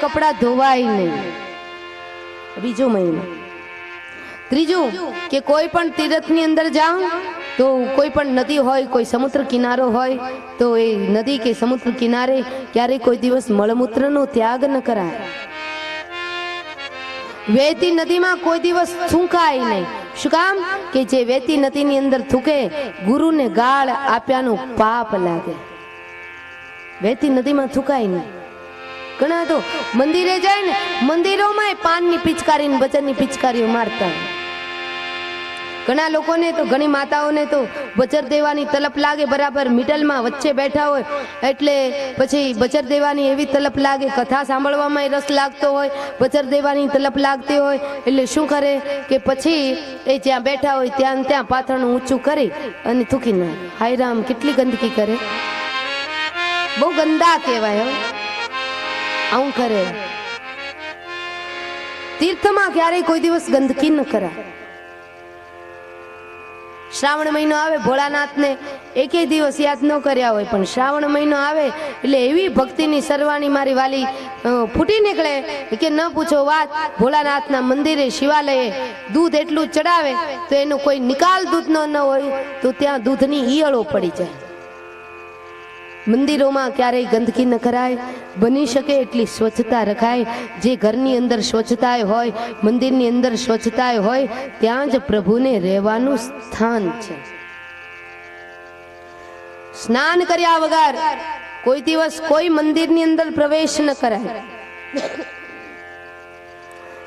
કપડા ધોવાય નહીં. બીજો મહિનો. ત્રીજું કે કોઈ પણ તીર્થની અંદર જાઓ તો કોઈ પણ નદી હોય, કોઈ સમુદ્ર કિનારો હોય તો એ નદી કે સમુદ્ર કિનારે ક્યારેય કોઈ દિવસ મળમૂત્રનો ત્યાગ ન કરાય. વહેતી નદીમાં કોઈ દિવસ થૂંકાય નહીં. શું કામ? કે જે વહેતી નદીની અંદર થૂકે ગુરુને ગાળ આપ્યાનું પાપ લાગે. વહેતી નદીમાં થૂકાય નહીં. ઘણા તો મંદિરે જાય ને, મંદિરોમાં પાનની પિચકારી ને વચનની પિચકારીઓ મારતા. ઘણા લોકોને તો, ઘણી માતાઓને તો બચર દેવાની તલપ લાગે, બરાબર મિડલમાં વચ્ચે બેઠા હોય એટલે પછી બચર દેવાની એવી તલપ લાગે, કથા સાંભળવામાં રસ લાગતો હોય, બચર દેવાની તલપ લાગતી હોય એટલે શું કરે કે પછી એ જ્યાં બેઠા હોય ત્યાં પાથરણું ઊંચું કરી અને થૂકી નાખે. હાય રામ, કેટલી ગંદકી કરે! બહુ ગંદા કહેવાય. આવું કરે. તીર્થમાં ક્યારેય કોઈ દિવસ ગંદકી ન કરાય. શ્રાવણ મહિનો આવે, ભોળાનાથને એકે દિવસ યાદ ન કર્યા હોય, પણ શ્રાવણ મહિનો આવે એટલે એવી ભક્તિની સરવાણી મારી વાલી ફૂટી નીકળે કે ન પૂછો વાત. ભોળાનાથના મંદિરે, શિવાલયે દૂધ એટલું ચડાવે તો એનો કોઈ નિકાલ દૂધનો ન હોય તો ત્યાં દૂધની ઈયળો પડી જાય. મંદિરોમાં ક્યારેય ગંદકી ન કરાય. બની શકે એટલી સ્વચ્છતા રખાય. જે ઘરની અંદર સ્વચ્છતા હોય, મંદિરની અંદર સ્વચ્છતા હોય, ત્યાં જ પ્રભુને રહેવાનું સ્થાન છે. સ્નાન કર્યા વગર કોઈ દિવસ કોઈ મંદિરની અંદર પ્રવેશ ન કરાય.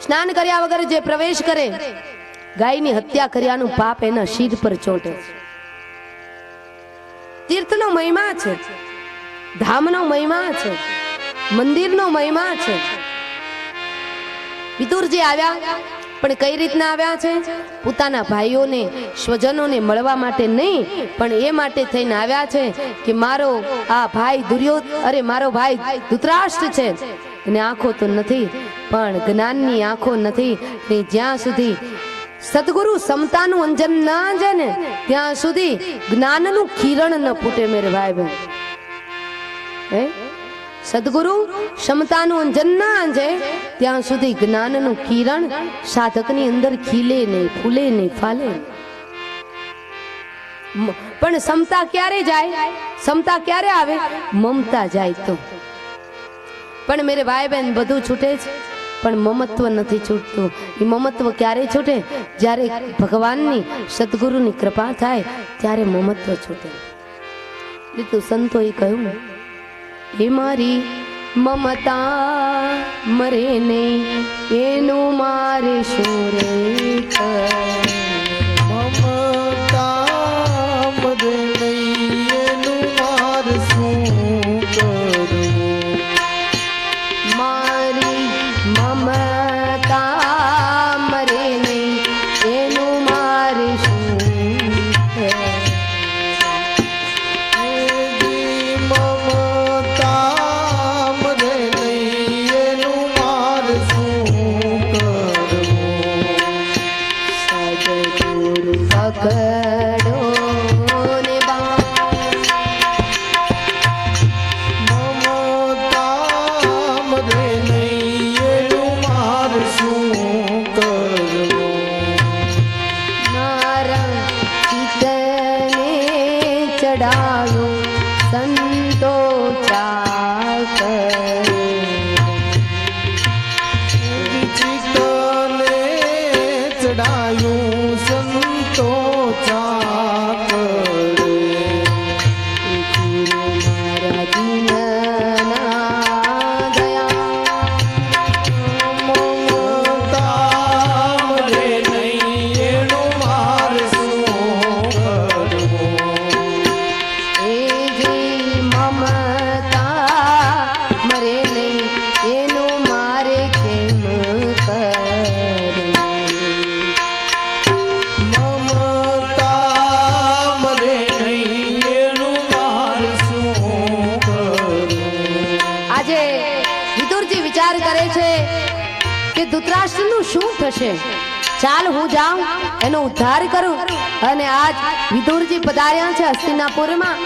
સ્નાન કર્યા વગર જે પ્રવેશ કરે, ગાયની હત્યા કર્યાનું પાપ એના શિર પર ચોંટે છે. તીર્થનો મહિમા છે, ધામનો મહિમા છે, મંદિરનો મહિમા છે. વિદુરજી આવ્યા, પણ કઈ રીતના આવ્યા છે? પોતાના ભાઈઓને, સ્વજનોને મળવા માટે નહીં, પણ એ માટે થઈને આવ્યા છે કે મારો આ ભાઈ મારો ભાઈ ધૃતરાષ્ટ્ર છે, એને આંખો તો નથી પણ જ્ઞાનની આંખો નથી. જ્યાં સુધી સદગુરુ સમતાનું અંજન ના જાય ને ત્યાં સુધી જ્ઞાનનું કિરણ ન ફૂટે. મેરે ભાઈ બહેન, સદગુરુ ક્ષમતાનું અંજન ના આંજે ત્યાં સુધી જ્ઞાનનું કિરણ સાધકની અંદર ખીલે નહીં, ફૂલે નહીં, ફાલે. પણ સમતા ક્યારે જાય? સમતા ક્યારે આવે? મમતા જાય તો. પણ મેરે ભાઈ બહેન, બધું છૂટે છે પણ મમત્વ નથી છૂટતું. એ મમત્વ ક્યારે છૂટે? જ્યારે ભગવાનની, સદગુરુની કૃપા થાય ત્યારે મમત્વ છૂટે. એટલે સંતોએ કહ્યું, એ મારી મમતા મરે નહીં, એનું મારે શું રે મમતા મરે નહીં, એનું મારે શું કરવું? મારી મમતા મરે નહીં, એનું મારે શું સંતો ચડાયું સંતો ધૃતરાષ્ટ્રનું શું થશે? ચાલ હું જાઉં, એનો ઉદ્ધાર કરું. અને આજ વિદુરજી પધાર્યા છે હસ્તિનાપુરમાં.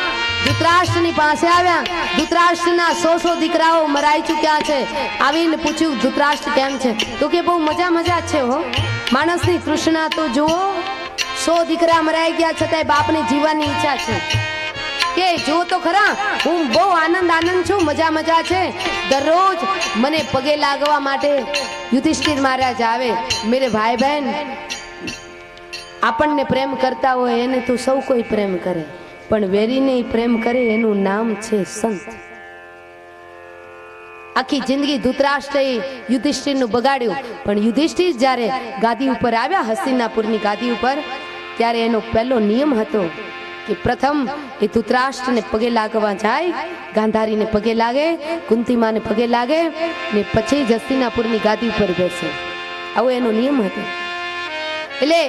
ધૃતરાષ્ટ્રની પાસે આવ્યા. ધૃતરાષ્ટ્રના 100 દીકરાઓ મરાઈ ચૂક્યા છે. આવીને પૂછ્યું ધૃતરાષ્ટ્ર કેમ છે? તો કે બહુ મજા છે હો. માણસની તૃષ્ણા તો જુઓ, 100 દીકરા મરાઈ ગયા છતાંય બાપને જીવવાની ઈચ્છા છે. કે જો તો ખરા, હું બહુ આનંદ છું, મજા છે. દરરોજ મને પગે લાગવા માટે યુધિષ્ઠિર મહારાજ આવે. મેરે ભાઈ બહેન આપણને પ્રેમ કરતા હોય એને તો સૌ કોઈ પ્રેમ કરે, પણ વેરીને પ્રેમ કરે એનું નામ છે સંત. આખી જિંદગી ધૃતરાષ્ટ્રએ યુધિષ્ઠિરનું બગાડ્યું, પણ યુધિષ્ઠિર જ્યારે ગાદી ઉપર આવ્યા, હસ્તિનાપુરની ગાદી ઉપર, ત્યારે એનો પહેલો નિયમ હતો કે પ્રથમ એ ધૃતરાષ્ટ્રને પગે લાગવા જાય, ગાંધારીને પગે લાગે, કુંતીમાને પગે લાગે ને પછી જ હસ્તિનાપુરની ગાદી ઉપર બેસે. આવો એનો નિયમ હતો. એટલે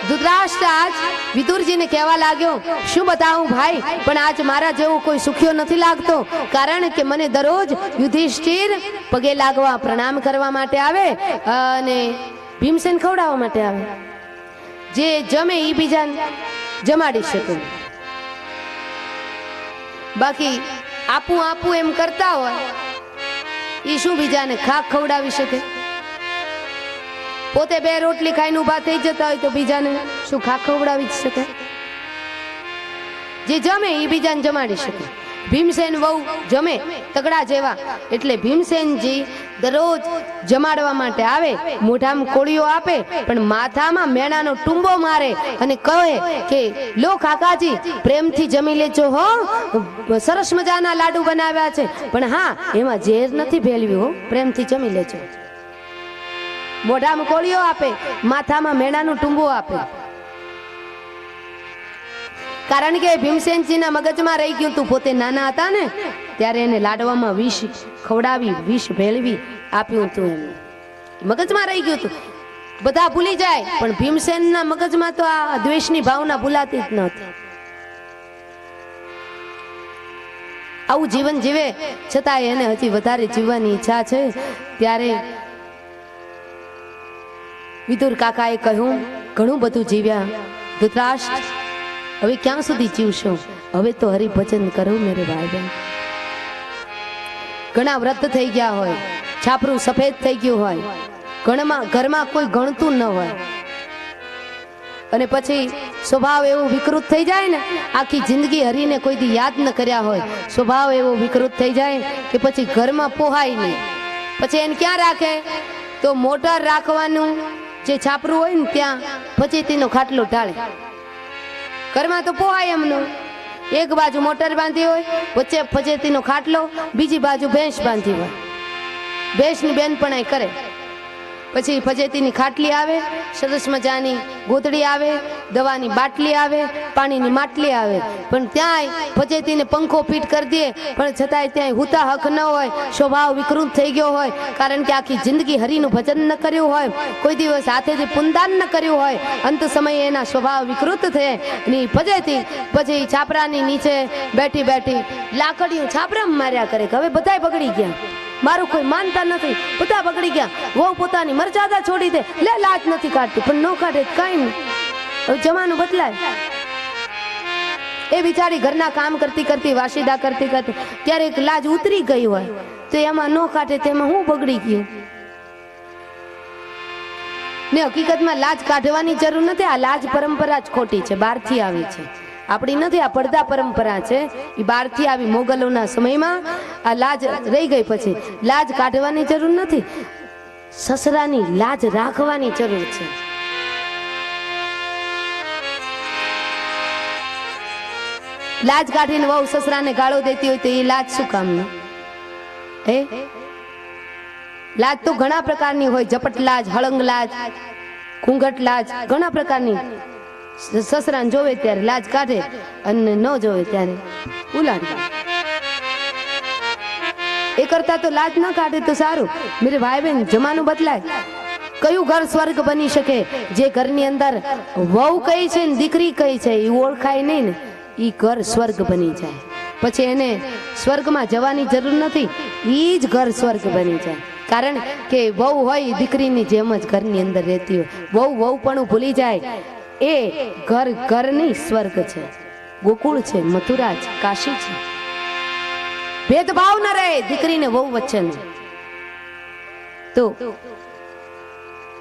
ધૃતરાષ્ટ્ર આજ વિદુરજીને કહેવા લાગ્યો, શું બતાવું ભાઈ, પણ આજ મારા જેવો કોઈ સુખ્યો નથી લાગતો, કારણ કે મને દરરોજ યુધિષ્ઠિર પગે લાગવા, પ્રણામ કરવા માટે આવે અને ભીમસેન ખવડાવવા માટે આવે. જે જમે એ બીજાને જમાડી શકે, બાકી આપું એમ કરતા હોય એ શું બીજાને ખાક ખવડાવી શકે? પોતે 2 રોટલી ખાઈને ઊભા થઈ જતા હોય તો બીજાને શું ખાક ખવડાવી શકે? જે જમે એ બીજાને જમાડી શકે. ભીમસેન વહુ જમે તગડા જેવા, એટલે ભીમસેનજી દરરોજ જમાડવા માટે આવે, મોઢામાં કોળીઓ આપે, પણ માથામાં મેણાનો ટુંબો મારે અને કહે કે લો કાકાજી, પ્રેમથી જમી લેજો હો, સરસ મજાના લાડુ બનાવ્યા છે, પણ હા એમાં ઝેર નથી ભેળવ્યું હો, પ્રેમથી જમી લેજો. મોઢામાં કોળીઓ આપે, માથામાં મેણાનો ટુંબો આપે. કારણ કે ભીમસેનજીના મગજમાં રહી ગયું તું, પોતે નાના હતા ને ત્યારે એને લાડવામાં વિષ ખવડાવી, વિષ ભેળવી આપ્યું તું, એમને મગજમાં રહી ગયું તું. બધા ભૂલી જાય, પણ ભીમસેનના મગજમાં તો આ દ્વેષની ભાવના ભૂલાતી જ નહોતી. આવું જીવન જીવે છતાં એને હજી વધારે જીવવાની ઈચ્છા છે. ત્યારે વિદુર કાકાએ કહ્યું, ઘણું બધું જીવ્યા ધૃતરાષ્ટ્ર, હવે ક્યાં સુધી જીવશો? હવે તો હરિભજન કરો મેરે ભાઈ બહેન. ઘણા વ્રત થઈ ગયા હોય, છાપરું સફેદ થઈ ગયું હોય, ઘરમાં કોઈ ગણતું ન હોય, અને પછી સ્વભાવ એવો વિકૃત થઈ જાય ને, આખી જિંદગી હરીને કોઈ દી યાદ ન કર્યા હોય, સ્વભાવ એવો વિકૃત થઈ જાય કે પછી ઘરમાં પોહાય નહીં. પછી એને ક્યાં રાખે? તો મોટર રાખવાનું જે છાપરું હોય ને ત્યાં ફચેતીનો ખાટલો ઢાળે. ઘરમાં તો પોહાય એમનું, એક બાજુ મોટર બાંધી હોય, વચ્ચે ફચેતીનો ખાટલો, બીજી બાજુ ભેંસ બાંધી હોય, ભેંસની બેનપણાઈ કરે. પછી ફચેતીની ખાટલી આવે, સરસ મજાની ગોદડી આવે, દવાની બાટલી આવે, પાણીની માટલી આવે, પણ ત્યાંય ફચેતીને પંખો ફીટ કરી દે, પણ છતાંય ત્યાંય હુતા હક ન હોય, સ્વભાવ વિકૃત થઈ ગયો હોય, કારણ કે આખી જિંદગી હરિનું ભજન ન કર્યું હોય, કોઈ દિવસ હાથેથી પુનદાન ન કર્યું હોય, અંત સમયે એના સ્વભાવ વિકૃત થયે ની ફજેતી પછી છાપરાની નીચે બેઠી લાકડીઓ છાપરામાં માર્યા કરે કે હવે બધાય બગડી ગયા, મારું કોઈ માનતા નથી, બધા બગડી ગયા. વહુ પોતાની મર્યાદા છોડી દે, લે લાજ નથી કાઢતી, પણ ન કાઢે કાંઈ નહીં. હવે જમાનું બદલાય. એ બિચારી ઘરના કામ કરતી વાસીદા કરતી ક્યારેક લાજ ઉતરી ગઈ હોય તો એમાં ન કાઢે, તેમાં હું બગડી ગયું ને? હકીકતમાં લાજ કાઢવાની જરૂર નથી. આ લાજ પરંપરા જ ખોટી છે, બહારથી આવી છે, આપણી નથી. આ પડદા પરંપરા છે, એ બહારથી આવી. મોગલોના સમયમાં આ લાજ રહી ગઈ, પછી લાજ કાઢવાની જરૂર નથી, સસરાની લાજ રાખવાની જરૂર છે. લાજ કાઢીને વહુ સસરાને ગાળો દેતી હોય તો એ લાજ શું કામની? લાજ તો ઘણા પ્રકારની હોય, ઝપટ લાજ, હળંગ લાજ, ઘૂંઘટ લાજ, ઘણા પ્રકારની. સસરાને જોવે ત્યારે લાજ કાઢે અને ન જોવે ત્યારે ઉલાડી. એ કરતા તો લાજ ન કાઢે તો સારું. મેરે ભાઈ બહેન, જમાનું બદલાય. કયું ઘર સ્વર્ગ બની શકે? જે ઘરની અંદર વહુ કઈ છે ને દીકરી કઈ છે એ ઓળખાય નહીં ને, એ ઘર સ્વર્ગ બની જાય. પછી એને સ્વર્ગમાં જવાની જરૂર નથી, એ જ ઘર સ્વર્ગ બની જાય. કારણ કે વહુ હોય દીકરીની જેમ જ ઘરની અંદર રહેતી હોય. વહુ પણ ભૂલી જાય, એ ઘર નહીં સ્વર્ગ છે. ગોકુળ છે, મથુરા છે, કાશી છે. ભેદભાવ ન રહે દીકરીને વહુ વચ્ચેનો. તો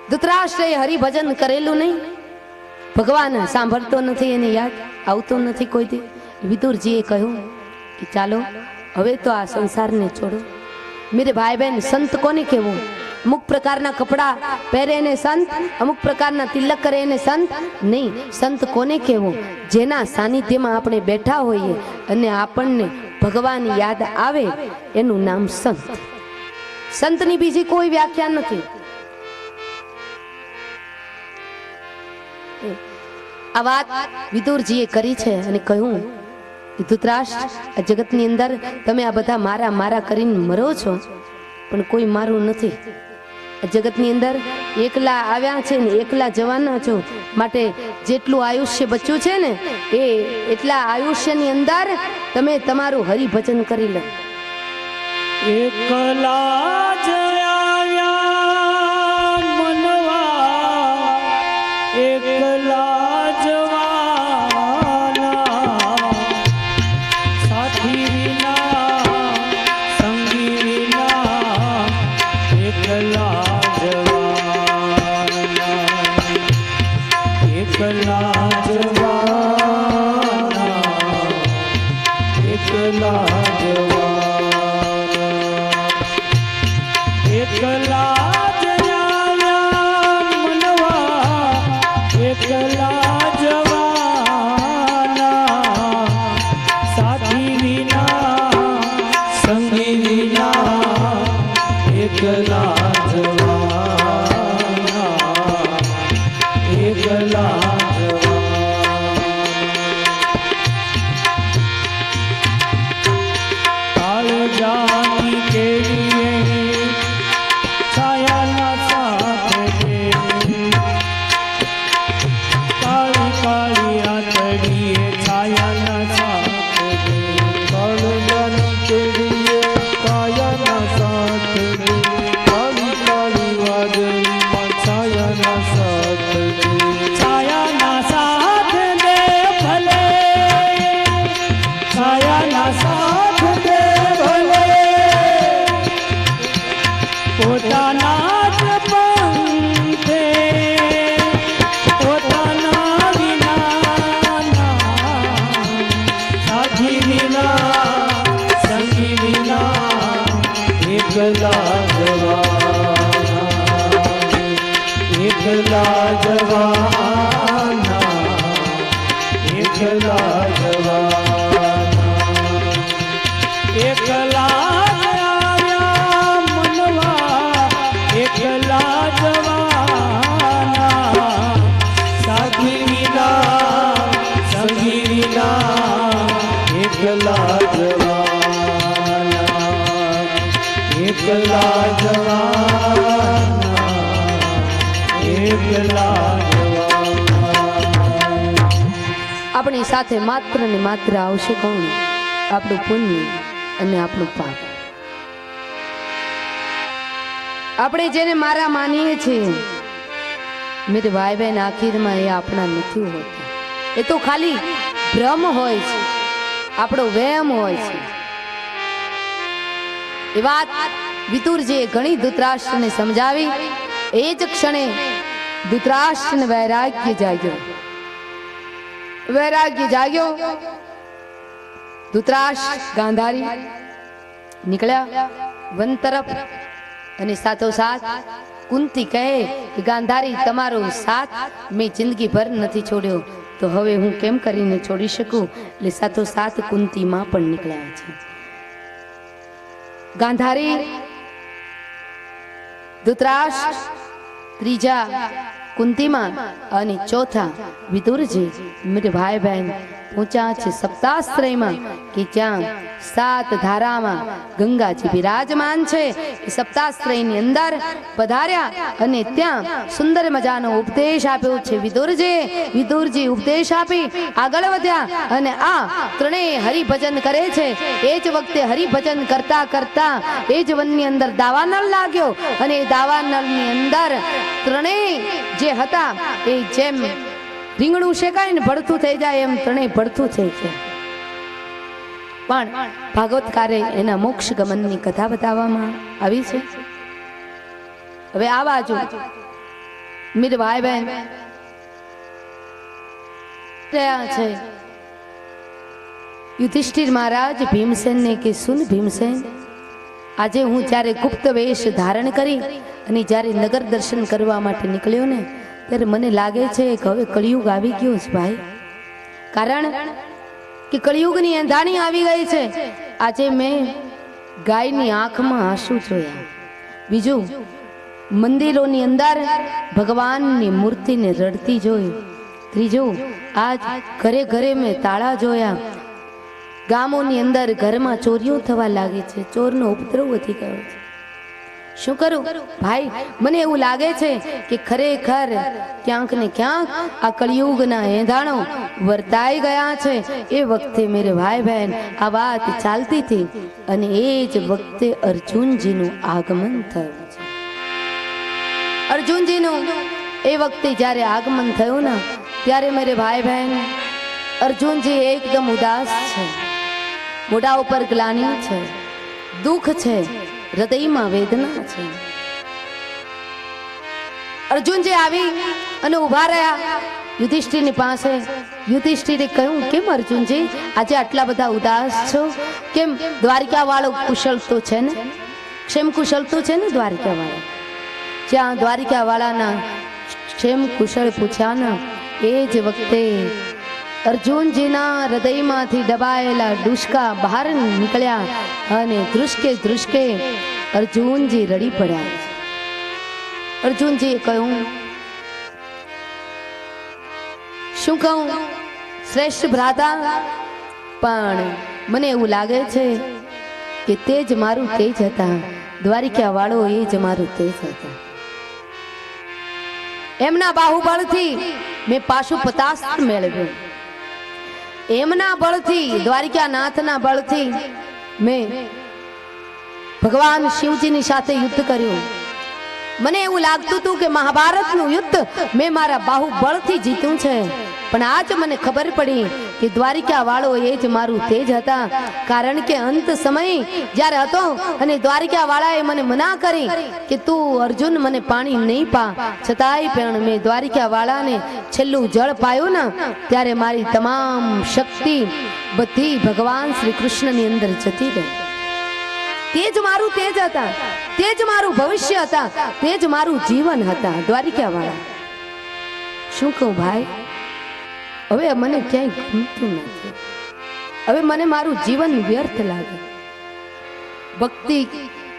ધૃતરાષ્ટ્રએ હરિભજન કરેલું નહીં, ભગવાન સાંભળતો નથી, એને યાદ આવતો નથી કોઈ દી. વિદુરજીએ કહ્યું કે ચાલો હવે તો આ સંસારને છોડો. મેરે ભાઈ બહેન, સંત કોને કહેવું? અમુક પ્રકારના કપડા પહેરે એને સંત, અમુક પ્રકારના તિલક કરે એને સંત નહીં. સંત કોને કહેવું? જેના સાનિધ્યમાં આપણે બેઠા હોઈએ અને આપણને ભગવાન યાદ આવે એનું નામ સંત. સંતની બીજી કોઈ વ્યાખ્યા નથી. આ વાત વિદુરજીએ કરી છે અને કહ્યું, ધૃતરાષ્ટ્ર, આ જગતની અંદર તમે આ બધા મારા મારા કરીને મરો છો, પણ કોઈ મારું નથી. આ જગતની અંદર એકલા આવ્યા છે ને એકલા જવાના છો, માટે જેટલું આયુષ્ય બચ્યું છે ને એ એટલા આયુષ્યની અંદર તમે તમારું હરિભજન કરી લો. એકલા જ આવ્યા મનવા, એકલા જવાના, સાથી વિના સંગી વિના, એકલા જવાના, એકલા જવાના, એકલા એકલા જ આવ્યા મનવા, એકલા જવાના, સાથી વિના સંગી વિના, એકલા જવાના, એકલા જવાના. કાળજાની કેડીએ છાયાના સાથે, કાળી કાળી આતડીએ છાયાના સાથે, કાળજાની કેડીએ છાયાના સાથે, કાળી કાળી વાદળીમાં છાયાના સાથે, છાયાના સાથે દે ભલે, છાયાના સાથે દે ભલે, પોતાના જ પંથે, પોતાના વિનાના, સાથી વિના સંગી વિના, એકલા જવાના, એકલા જવાના, એકલા જવાના, એકલા એકલા જવાના, સાથી વિના સંગી વિના, એકલા જવાના, એકલા જવાના, એકલા જવાના. આપણી સાથે માત્ર ને માત્ર આવશે કોણ? આપણું પુણ્ય અને આપણું પાપ. આપણે જેને મારા માનીએ છીએ મેરે ભાઈ બહેન, આખીરમાં એ આપણા નથી હોતા. એ તો ખાલી ભ્રમ હોય છે, આપણો વહેમ હોય છે. એ વાત વિદુરજીએ ઘણી ધૃતરાષ્ટ્રને સમજાવી. એ જ ક્ષણે ધૃતરાષ્ટ્રને વૈરાગ્ય જાગ્યો. વૈરાગ્ય જાગ્યો. ધૃતરાષ્ટ્ર ગાંધારી નીકળ્યા વન તરફ. અને સાથોસાથ કુંતી કહે કે ગાંધારી, તમારો સાથ મેં જિંદગી ભર નથી છોડ્યો, તો હવે હું કેમ કરીને છોડી શકું? એટલે સાથોસાથ કુંતીમાં પણ નીકળ્યા છે. ગાંધારી, ધૃતરાષ્ટ્ર, ત્રીજા કુંતીમાં અને ચોથા વિદુરજી, મેરે ભાઈ બહેન પહોંચ્યા છે સપ્તાશ્રયમાં, કે જ્યાં 7 ધારામાં ગંગાજી બિરાજમાન છે. એ સપ્તાશ્રયની અંદર પધાર્યા અને ત્યાં સુંદર મજાનો ઉપદેશ આપ્યો છે વિદુરજી ઉપદેશ આપી આગળ વધ્યા અને આ ત્રણેય હરિભજન કરે છે. એ જ વખતે હરિભજન કરતા કરતા એ જ વનની અંદર દાવાનળ લાગ્યો અને એ દાવાનળની અંદર ત્રણેય જે હતા એ જેમ રીંગણું શેકાય ને ભડથું થઈ જાય એમ ત્રણેય ભડથું થઈ જાય. પણ ભાગવતકારે એના મોક્ષ ગમનની કથા બતાવવામાં આવી છે. હવે આ બાજુ મીર ભાઈ બહેન રહ્યા છે. યુધિષ્ઠિર મહારાજ ભીમસેનને કે સુન ભીમસેન, આજે હું જ્યારે ગુપ્ત વેશ ધારણ કરી અને જ્યારે નગર દર્શન કરવા માટે નીકળ્યો ને ત્યારે મને લાગે છે કે હવે કળિયુગ આવી ગયો છે ભાઈ. કારણ કે કળિયુગની અંધાણી આવી ગઈ છે. આજે મેં ગાયની આંખમાં આંસુ જોયા. બીજું, મંદિરોની અંદર ભગવાનની મૂર્તિને રડતી જોઈ. ત્રીજું, આજ ઘરે ઘરે મેં તાળા જોયા. ગામોની અંદર ઘરમાં ચોરીઓ થવા લાગી છે. ચોરનો ઉપદ્રવ વધી ગયો છે. શું કરું ભાઈ? મને એવું લાગે છે કે ખરેખર ક્યાંક ને ક્યાંક આ કળિયુગના એંધાણો વર્તાઈ ગયા છે. એ વખતે મેરે ભાઈ બહેન આ વાત ચાલતી હતી અને એ જ વખતે અર્જુનજીનું આગમન થયું છે. અર્જુનજીનું એ વખતે જ્યારે આગમન થયું ને ત્યારે મેરે ભાઈ બહેન અર્જુનજી એકદમ ઉદાસ છે. મોઢા ઉપર ગ્લાનિ છે, દુઃખ છે, હૃદયમાં વેદના છે. અર્જુનજી આવી અને ઉભા રહ્યા યુધિષ્ઠિરની પાસે. યુધિષ્ઠિરે કહ્યું, કેમ અર્જુનજી આજે આટલા બધા ઉદાસ છો? કેમ? દ્વારિકા વાળો કુશળ તો છે ને? ક્ષેમ કુશળ તો છે ને દ્વારિકા વાળો? જ્યાં દ્વારિકા વાળાના ક્ષેમ કુશળ પૂછ્યા ને એ જ વખતે અર્જુનજીના હૃદયમાંથી દબાયેલા ડુસકા બહાર નીકળ્યા અને ધ્રુસકે ધ્રુસકે અર્જુનજી રડી પડ્યા. અર્જુનજીએ કહ્યું, શું કહું શ્રેષ્ઠ ભ્રાતા, પણ મને એવું લાગે છે કે તે જ મારું તેજ હતા. દ્વારિકા વાળો એ જ મારું તેજ હતા. એમના બાહુબળથી મેં પાશુપતાસ્ત્ર મેળવ્યું. એમના બળથી, દ્વારિકાનાથના બળથી મેં ભગવાન શિવજીની સાથે યુદ્ધ કર્યું. મને એવું લાગતું હતું કે મહાભારતનું યુદ્ધ મેં મારા બાહુબળથી જીત્યું છે. પણ આજ મને ખબર પડી કે દ્વારિકા વાળો એ જ મારું તેજ હતા. કારણ કે અંત સમય જ્યારે હતો અને દ્વારિકા વાળાએ મને મના કરી કે તું અર્જુન મને પાણી નહીં પા, છતાંય પણ મેં દ્વારિકા વાળાને છેલ્લું જળ પાયું ને ત્યારે મારી તમામ શક્તિ બધી ભગવાન શ્રી કૃષ્ણની અંદર જતી રહી. તે જ મારું તેજ હતા, તે જ મારું ભવિષ્ય હતા, તે જ મારું જીવન હતા દ્વારિકા વાળા. શું કહું ભાઈ, હવે મને ક્યાંય ગમતું નથી. હવે મને મારું જીવન વ્યર્થ લાગે. ભક્તિ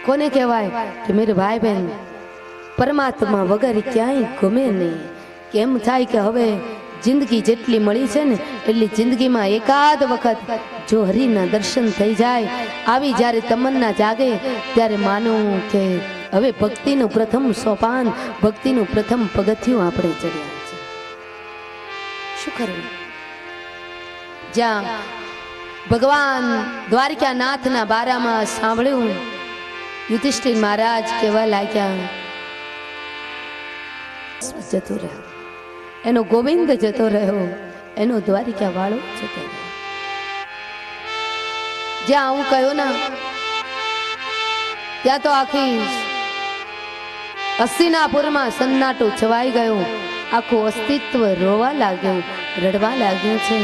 કોને કહેવાય કે મેરે ભાઈ બહેન પરમાત્મા વગર ક્યાંય ગમે નહીં. કેમ થાય કે હવે જિંદગી જેટલી મળી છે ને એટલી જિંદગીમાં એકાદ વખત જો હરિના દર્શન થઈ જાય, આવી જ્યારે તમન્ના જાગે ત્યારે માનું કે હવે ભક્તિનું પ્રથમ સોપાન, ભક્તિનું પ્રથમ પગથિયું આપણે ચડ્યા છે. શું કરવું? જ્યાં ભગવાન દ્વારિકાનાથના બારામાં સાંભળ્યું, યુધિષ્ઠિર મહારાજ કહેવા લાગ્યા, જતો રહ્યો એનો ગોવિંદ, જતો રહ્યો એનો દ્વારિકા વાળો જતો રહ્યો. જ્યાં હું કહ્યું ને ત્યાં તો આખી હસ્તિનાપુરમાં સન્નાટો છવાઈ ગયો. આખું અસ્તિત્વ રોવા લાગ્યું, રડવા લાગ્યું છે.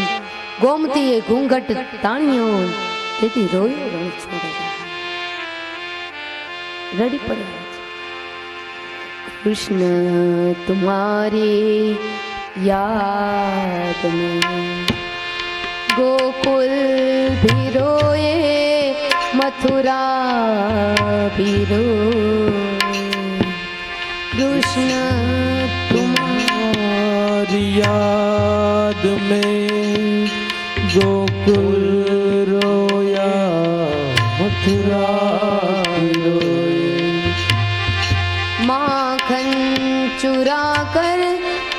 ગોમતીએ ઘૂંઘટ તાણ્યો તેથી રોયો રણ છોડ્યો, રડી પડ્યા. કૃષ્ણ તુમ્હારી याद में गोकुल भी रोए, मथुरा भी रोए. कृष्ण तुम्हारी याद में गोकुल रोया, मथुरा भी रोए. माखन चुरा कर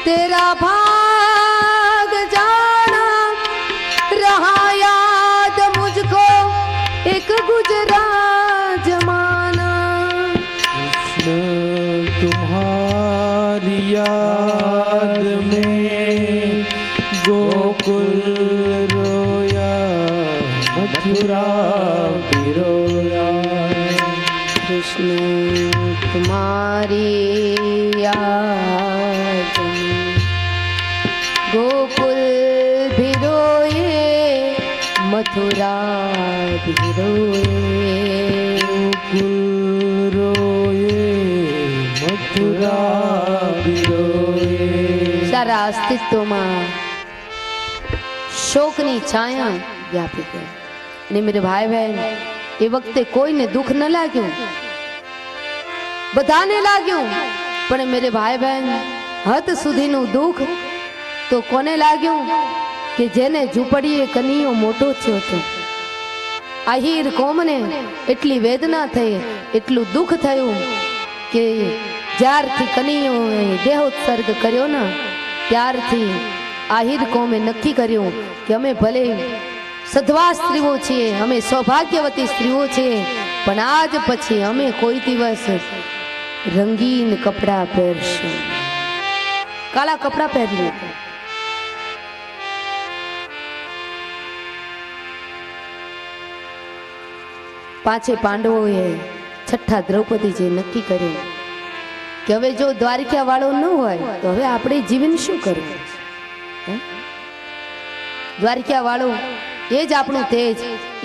तेरा भाग जाना, रहा याद मुझको एक गुजरा जमाना. कृष्ण तुम्हारी याद में ગોકુલ રોયા મથુરા રોયા કૃષ્ણ तुम्हारी याद गोकुल भी रोए मथुरा भी रोए ગોકુલ રોયે મથુરા રોયે સારા અસ્તિત્વમાં શોકની છાયા વ્યાપી ગઈ અને મેરે ભાઈ બહેન એ વખતે કોઈને દુઃખ ન લાગ્યું, બધાને લાગ્યું, પણ મેરે ભાઈ બહેન હદ સુધીનું દુઃખ તો કોને લાગ્યું કે જેને ઝૂંપડીએ કનૈયો મોટો થયો હતો. આહિર કોમને એટલી વેદના થઈ, એટલું દુઃખ થયું કે જ્યારથી કનૈયોએ દેહોત્સર્ગ કર્યો ને ત્યારથી આહિર કોમે નક્કી કર્યું કે અમે ભલે સધવા સ્ત્રીઓ છીએ, અમે સૌભાગ્યવતી સ્ત્રીઓ છીએ, પણ આજ પછી અમે કોઈ દિવસ રંગીન કપડા પહેરશું. કાળા કપડા પહેરી પાંચે પાંડવોએ છઠ્ઠા દ્રૌપદીજીએ નક્કી કર્યું કે હવે જો દ્વારિકા વાળો ન હોય તો હવે આપણે જીવન શું કરવું? દ્વારિકા વાળો એ જ આપણું તેજ,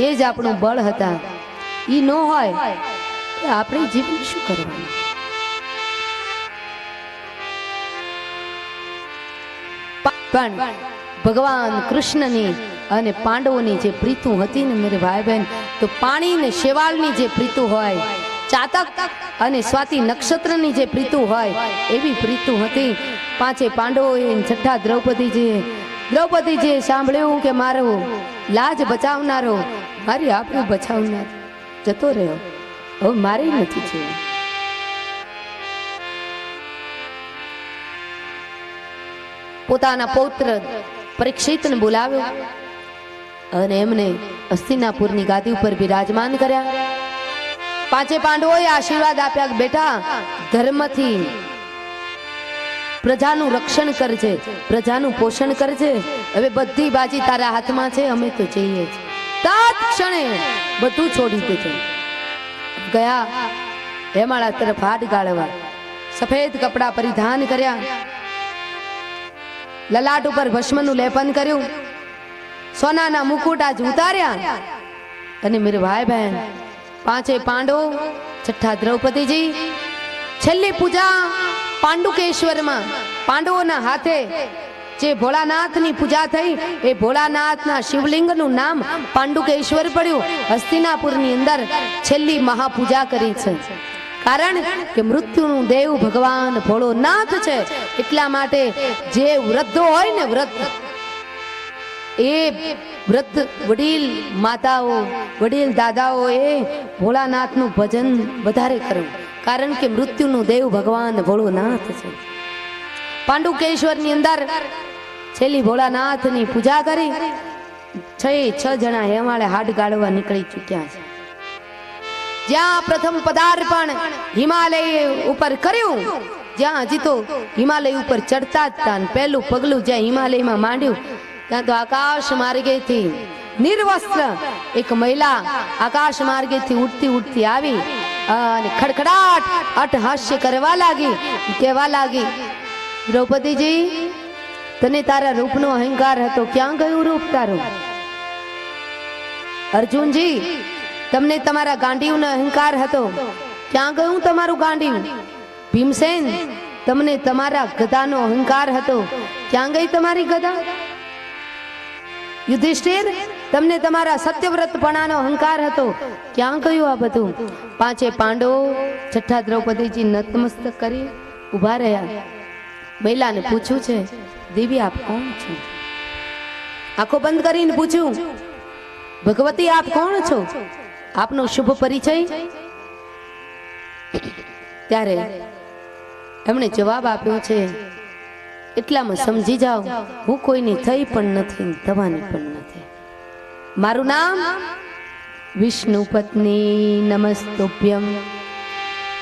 એ જ આપણું બળ હતા. ઈ ન હોય તો આપણે જીવન શું કરવાનું? પણ ભગવાન કૃષ્ણની અને પાંડવોની જે પ્રીતુ હતી ને મેરે ભાઈ બહેન, તો પાણી ને શેવાળની જે પ્રીતુ હોય, ચાતક અને સ્વાતિ નક્ષત્રની જે પ્રીતુ હોય એવી પ્રીતુ હતી. પાંચે પાંડવોએ છઠ્ઠા દ્રૌપદીજીએ સાંભળ્યું કે મારો લાજ બચાવનારો, મારી આપણું બચાવનાર જતો રહ્યો, હવે મારે નથી જોયું. પોતાના પૌત્ર પરીક્ષિતને બોલાવ્યો અને એમને હસ્તિનાપુરની ગાદી ઉપર બિરાજમાન કર્યા. પાંચે પાંડવોએ આશીર્વાદ આપ્યા કે બેટા ધર્મથી પ્રજાનું રક્ષણ કરજે, પ્રજાનું પોષણ કરજે, હવે બધી બાજી તારા હાથમાં છે, અમે તો જઈએ જ. તત્ક્ષણે બધું છોડી દીધું, ગયા હેમાળા તરફ હાથ ગાળવા. સફેદ કપડા પરિધાન કર્યા, લલાટ ઉપર ભસ્મનું લેપન કર્યું, સોનાના મુકુટ આજ ઉતાર્યા. અને મેરે ભાઈ બહેન પાંચે પાંડવો, છઠ્ઠા દ્રૌપદીજી, છેલ્લી પૂજા પાંડુકેશ્વરમાં પાંડવોના હાથે જે ભોળાનાથની પૂજા થઈ, એ ભોળાનાથના શિવલિંગનું નામ પાંડુકેશ્વર પડ્યું. હસ્તિનાપુરની અંદર છેલ્લી મહાપૂજા કરી છે, કારણ કે મૃત્યુનું દેવ ભગવાન ભોળોનાથ છે. એટલા માટે જે વૃદ્ધો હોય ને, એ વૃદ્ધ વડીલ માતાઓ, વડીલ દાદાઓ એ ભોળાનાથનું ભજન વધારે કરવું, કારણ કે મૃત્યુનું દેવ ભગવાન ભોળોનાથ છે. પાંડુકેશ્વરની અંદર છેલ્લી ભોળાનાથની પૂજા કરી. 6 જણા હેમાળે હાડ ગાળવા નીકળી ચૂક્યા છે. જ્યાં પ્રથમ પદાર્પણ હિમાલય ઉપર કર્યું, જ્યાં હજી તો હિમાલય ઉપર ચડતા જ હતા, પહેલું પગલું જ્યાં હિમાલયમાં માંડ્યું, ત્યાં તો આકાશ માર્ગેથી નિર્વસ્ત્ર એક મહિલા આકાશ માર્ગેથી ઉડતી આવી અને ખડખડાટ અટહાસ્ય કરવા લાગી, કહેવા લાગી, દ્રૌપદીજી તને તારા રૂપનો અહંકાર હતો, ક્યાં ગયું રૂપ તારું? અર્જુનજી તમને તમારા ગાંડીવનો અહંકાર હતો, ક્યાં ગયું તમારું ગાંડીવ? ભીમસેન તમને તમારા ગદાનો અહંકાર હતો, ક્યાં ગઈ તમારી ગદા? યુધિષ્ઠિર તમને તમારા સત્યવ્રતપણાનો અહંકાર હતો, ક્યાં ગયું આ બધું? પાંચે પાંડવો છઠ્ઠા દ્રૌપદીજી નતમસ્તક કરી ઉભા રહ્યા. મહિલાને પૂછ્યું છે, દેવી આપ કોણ છો? આંખો બંધ કરીને પૂછ્યું, ભગવતી આપ કોણ છો? આપનો શુભ પરિચય? ત્યારે એમણે જવાબ આપ્યો છે, એટલામાં સમજી જાઓ હું કોઈની થઈ પણ નથી, થવાની પણ નથી. મારું નામ વિષ્ણુ પત્ની નમસ્તુભ્યમ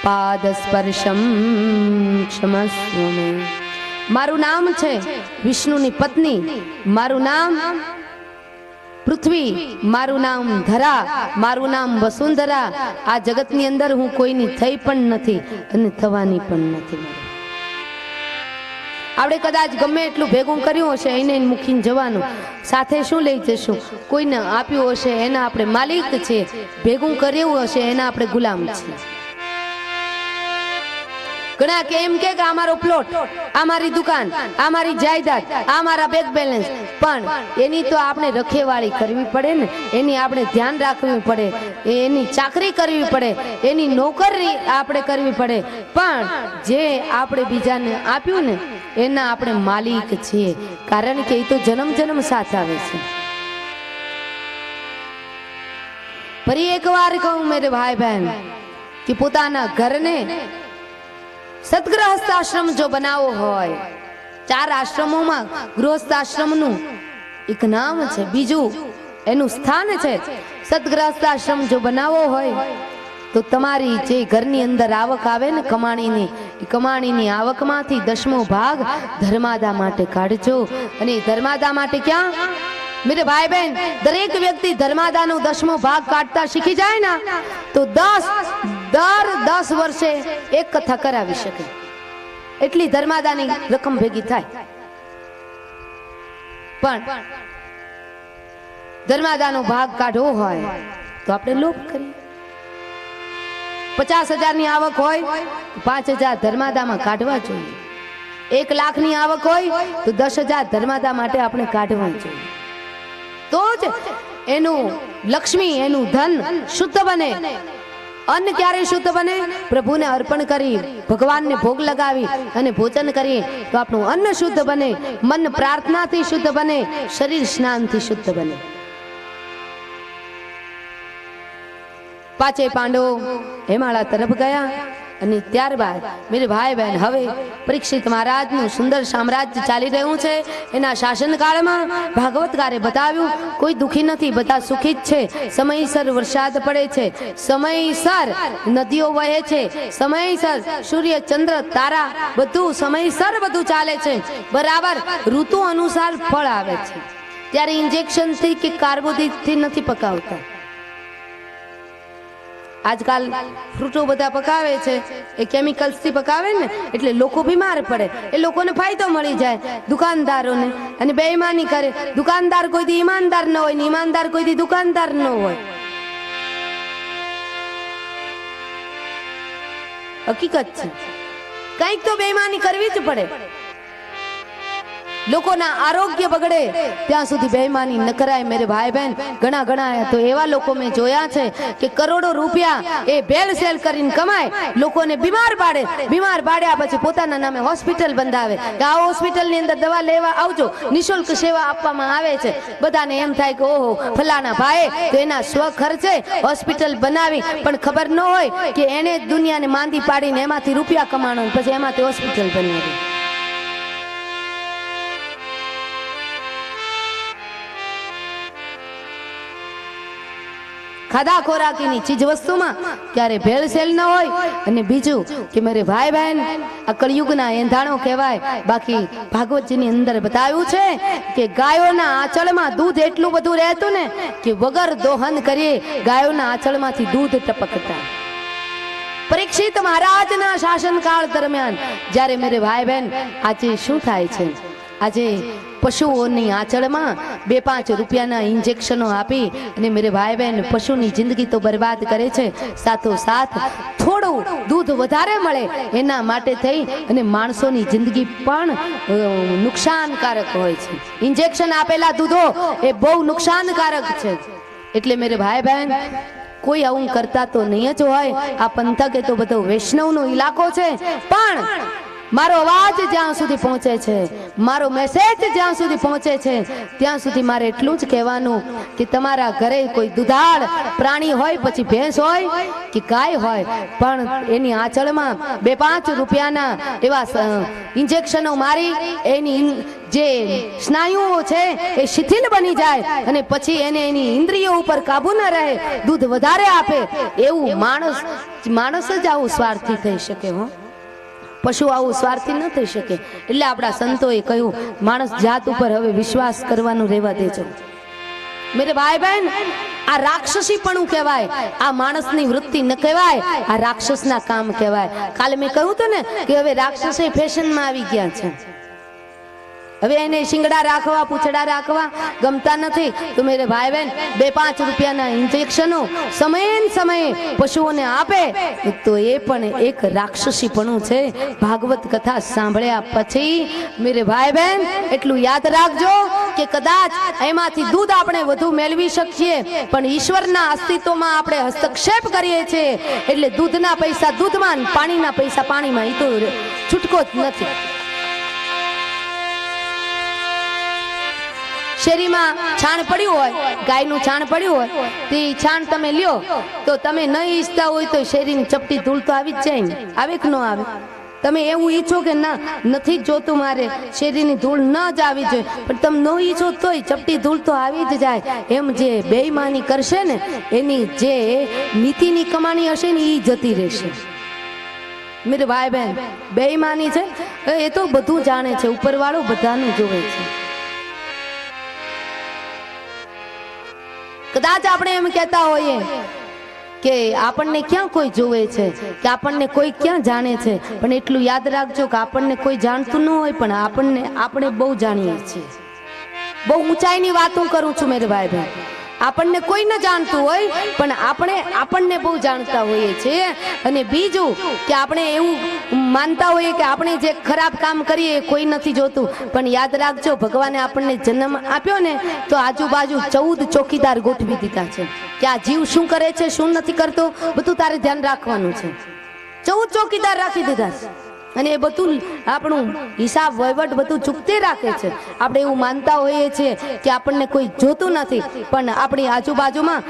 પાદ સ્પર્શમ ક્ષમસ્વ મે. મારું નામ છે વિષ્ણુની પત્ની, મારું નામ પૃથ્વી, મારું નામ ધરા, મારું નામ વસુંધરા. આ જગતની અંદર હું કોઈની થઈ પણ નથી અને થવાની પણ નથી. આપણે કદાચ ગમે એટલું ભેગું કર્યું હશે એને મૂકીને જવાનું, સાથે શું લઈ જશું? કોઈને આપ્યું હશે એના આપણે માલિક છે, ભેગું કર્યું હશે એના આપણે ગુલામ છીએ. ઘણા કે એમ કે અમારો પ્લોટ, અમારી દુકાન, અમારી જાયદાદ, અમારા બેંક બેલેન્સ, પણ એની તો આપણે રખેવાળી કરવી પડે ને, એની આપણે ધ્યાન રાખવું પડે, એની ચાકરી કરવી પડે, એની નોકરી આપણે કરવી પડે. પણ જે આપણે બીજાને આપ્યું ને એના આપણે માલિક છીએ, કારણ કે એ તો જન્મ જન્મ સાથ આવે છે. ફરી એકવાર કહું મેરે ભાઈ બહેન કે પોતાના ઘરને સદગૃહસ્થ આશ્રમ જો બનાવવો હોય, 4 આશ્રમોમાં ગૃહસ્થ આશ્રમનું એક નામ છે, બીજું એનું સ્થાન છે. સદગૃહસ્થ આશ્રમ જો બનાવવો હોય તો તમારી જે ઘરની અંદર આવક આવે ને કમાણીની, એ કમાણીની આવકમાંથી 10મો ભાગ ધર્માદા માટે કાઢજો. અને ધર્માદા માટે ક્યાં મેરે ભાઈ બહેન, દરેક વ્યક્તિ ધર્માદાનો 10મો ભાગ કાઢતા શીખી જાય ને તો દર 10 વર્ષે એક કથા કરાવી શકે, એટલી ધર્માદાની રકમ ભેગી થાય. પણ ધર્માદાનો ભાગ કાઢવો હોય તો આપણે લોભ કરીએ. 50,000 ની આવક હોય તો 5,000 ધર્માદામાં કાઢવા જોઈએ. 1 લાખની આવક હોય તો 10,000 ધર્માદા માટે આપણે કાઢવા જોઈએ. તો જ એનું લક્ષ્મી, એનું ધન શુદ્ધ બને. અન્ન ક્યારે શુદ્ધ બને? પ્રભુને અર્પણ કરી, ભગવાનને ભોગ લગાવી અને ભોજન કરીએ તો આપણું અન્ન શુદ્ધ બને, મન પ્રાર્થનાથી શુદ્ધ બને, શરીર સ્નાનથી શુદ્ધ બને. 5 પાંડવો હેમાળા તરફ ગયા અને ત્યારબાદ મેરે ભાઈ બહેન હવે પરીક્ષિત મહારાજનું સુંદર સામ્રાજ્ય ચાલી રહ્યું છે. એના શાસનકાળમાં ભાગવતકારે બતાવ્યું કોઈ દુખી નથી, બધા સુખી જ છે. સમયસર વરસાદ પડે છે, સમયસર નદીઓ વહે છે, સમયસર સૂર્ય ચંદ્ર તારા બધું સમયસર બધું ચાલે છે, બરાબર ઋતુ અનુસાર ફળ આવે છે. ત્યારે ઇન્જેક્શનથી કે કાર્બોદિતથી નથી પકાવતા. આજકાલ ફ્રૂટો બધા પકાવે છે એ કેમિકલ્સ થી પકાવે ને, એટલે લોકો બીમાર પડે, એ લોકોને ફાયદો મળી જાય દુકાનદારોને, અને બેઈમાની કરે. દુકાનદાર કોઈ દી ઈમાનદાર ન હોય ને ઈમાનદાર કોઈ દી દુકાનદાર ન હોય. હકીકત છે, કંઈક તો બેઈમાની કરવી જ પડે. લોકોના આરોગ્ય બગડે ત્યાં સુધી બેઈમાની ન કરાય મેરે ભાઈ બહેન. ઘણા તો એવા લોકો મેં જોયા છે કે કરોડો રૂપિયા એ ભેળસેળ કરીને કમાય, લોકોને બીમાર પાડે, બીમાર પાડ્યા પછી પોતાના નામે હોસ્પિટલ બંધાવે કે આ હોસ્પિટલની અંદર દવા લેવા આવજો, નિઃશુલ્ક સેવા આપવામાં આવે છે. બધાને એમ થાય કે ઓહો ફલાણા ભાઈ તો એના સ્વ ખર્ચે હોસ્પિટલ બનાવી, પણ ખબર ન હોય કે એને દુનિયાને માંદી પાડીને એમાંથી રૂપિયા કમાણો, પછી એમાંથી હોસ્પિટલ બનાવી. ખાધા ખોરાકીની ચીજ વસ્તુમાં ક્યારે ભેળસેળ ન હોય. અને બીજું કે મારે ભાઈ બહેન આ કળિયુગના એંધાણો કહેવાય. બાકી ભાગવતજીની અંદર બતાવ્યું છે કે ગાયોના આંચળમાં દૂધ એટલું બધું રહેતું ને કે વગર દોહન કરીએ ગાયોના આંચળમાંથી દૂધ ટપકતા. પરીક્ષિત મહારાજના શાસનકાળ દરમિયાન જ્યારે મેરે ભાઈ બહેન આજે શું થાય છે, આજે પશુઓની આંચળમાં 2-5 રૂપિયાના ઇન્જેક્શનો આપી અને મેરે ભાઈ બહેન પશુની જિંદગી તો બરબાદ કરે છે, સાથોસાથ થોડું દૂધ વધારે મળે એના માટે થઈ અને માણસોની જિંદગી પણ નુકસાનકારક હોય છે. ઇન્જેક્શન આપેલા દૂધો એ બહુ નુકસાનકારક છે. એટલે મેરે ભાઈ બહેન કોઈ આવું કરતા તો નહીં જ હોય. આ પંથક એ તો બધો વૈષ્ણવનો ઇલાકો છે, પણ મારો અવાજ જ્યાં સુધી પહોંચે છે, મારો મેસેજ જ્યાં સુધી પહોંચે છે ત્યાં સુધી મારે એટલું જ કહેવાનું કે તમારા ઘરે કોઈ દુધાળ પ્રાણી હોય, પછી ભેંસ હોય કે ગાય હોય, પણ એની આંચળમાં 2-5 રૂપિયાના એવા ઇન્જેક્શનો મારી એની જે સ્નાયુઓ છે એ શિથિલ બની જાય અને પછી એને એની ઇન્દ્રિયો ઉપર કાબુ ન રહે, દૂધ વધારે આપે, એવું માણસ જ આવું સ્વાર્થી થઈ શકે. હો પશુ આવું સ્વાર્થી ન થઈ શકે. એટલે આપણા સંતોએ કહ્યું માણસ જાત ઉપર હવે વિશ્વાસ કરવાનું રહેવા દેજો. મેરે ભાઈ બહેન, આ રાક્ષસીપણું કહેવાય, આ માણસની વૃત્તિ ન કહેવાય, આ રાક્ષસના કામ કહેવાય. કાલે મેં કહ્યું હતું ને કે હવે રાક્ષસે ફેશનમાં આવી ગયા છે. હવે એને શિંગડા રાખવા, પૂંછડા રાખવા ગમતા નથી. તો મેરે ભાઈ બહેન 2-5 રૂપિયાના ઇન્જેક્શનો સમયે પશુઓને આપે તો એ પણ એક રાક્ષસીપણું છે. ભાગવત કથા સાંભળ્યા પછી મેરે ભાઈ બહેન એટલું યાદ રાખજો કે કદાચ એમાંથી દૂધ આપણે વધુ મેળવી શકીએ, પણ ઈશ્વરના અસ્તિત્વમાં આપણે હસ્તક્ષેપ કરીએ છીએ એટલે દૂધના પૈસા દૂધમાં, પાણીના પૈસા પાણીમાં. એ તો છૂટકો જ નથી. શેરીમાં છાણ પડ્યું હોય, ગાયનું છાણ પડ્યું હોય, તે છાણ તમે લ્યો તો તમે ન ઈચ્છતા હોય તો શેરીની ચપટી ધૂળ તો આવી જ જાય ને, આવે કે ન આવે? તમે એવું ઈચ્છો કે ના નથી જોતું, મારે શેરીની ધૂળ ન જ આવી જોઈએ, પણ તમે ન ઈચ્છો તોય ચપટી ધૂળ તો આવી જ જાય. એમ જે બેઈમાની કરશે ને એની જે નીતિની કમાણી હશે ને એ જતી રહેશે. મેરે ભાઈ બહેન, બેઈમાની છે એ તો બધું જાણે છે, ઉપરવાળો બધાનું જોવે છે. કદાચ આપણે એમ કહેતા હોઈએ કે આપણને ક્યાં કોઈ જોવે છે, કે આપણને કોઈ ક્યાં જાણે છે, પણ એટલું યાદ રાખજો કે આપણને કોઈ જાણતું ન હોય પણ આપણે બહુ જાણીએ છીએ. બહુ ઊંચાઈની વાત હું કરું છું મેરે ભાઈ બહેન. આપણને કોઈ ન જાણતું હોય પણ આપણને બહુ જાણતા હોઈએ છીએ. અને બીજું કે આપણે એવું માનતા હોઈએ કે આપણે જે ખરાબ કામ કરીએ એ કોઈ નથી જોતું, પણ યાદ રાખજો ભગવાને આપણને જન્મ આપ્યો ને તો આજુબાજુ 14 ચોકીદાર ગોઠવી દીધા છે કે આ જીવ શું કરે છે, શું નથી કરતો, બધું તારે ધ્યાન રાખવાનું છે. 14 ચોકીદાર રાખી દીધા છે અને એ બધું આપણું હિસાબ વહીવટ બધું ચૂકતે રાખે છે. આપણે એવું માનતા હોઈએ છીએ કે આપણને કોઈ જોતું નથી, પણ આપણી આજુબાજુમાં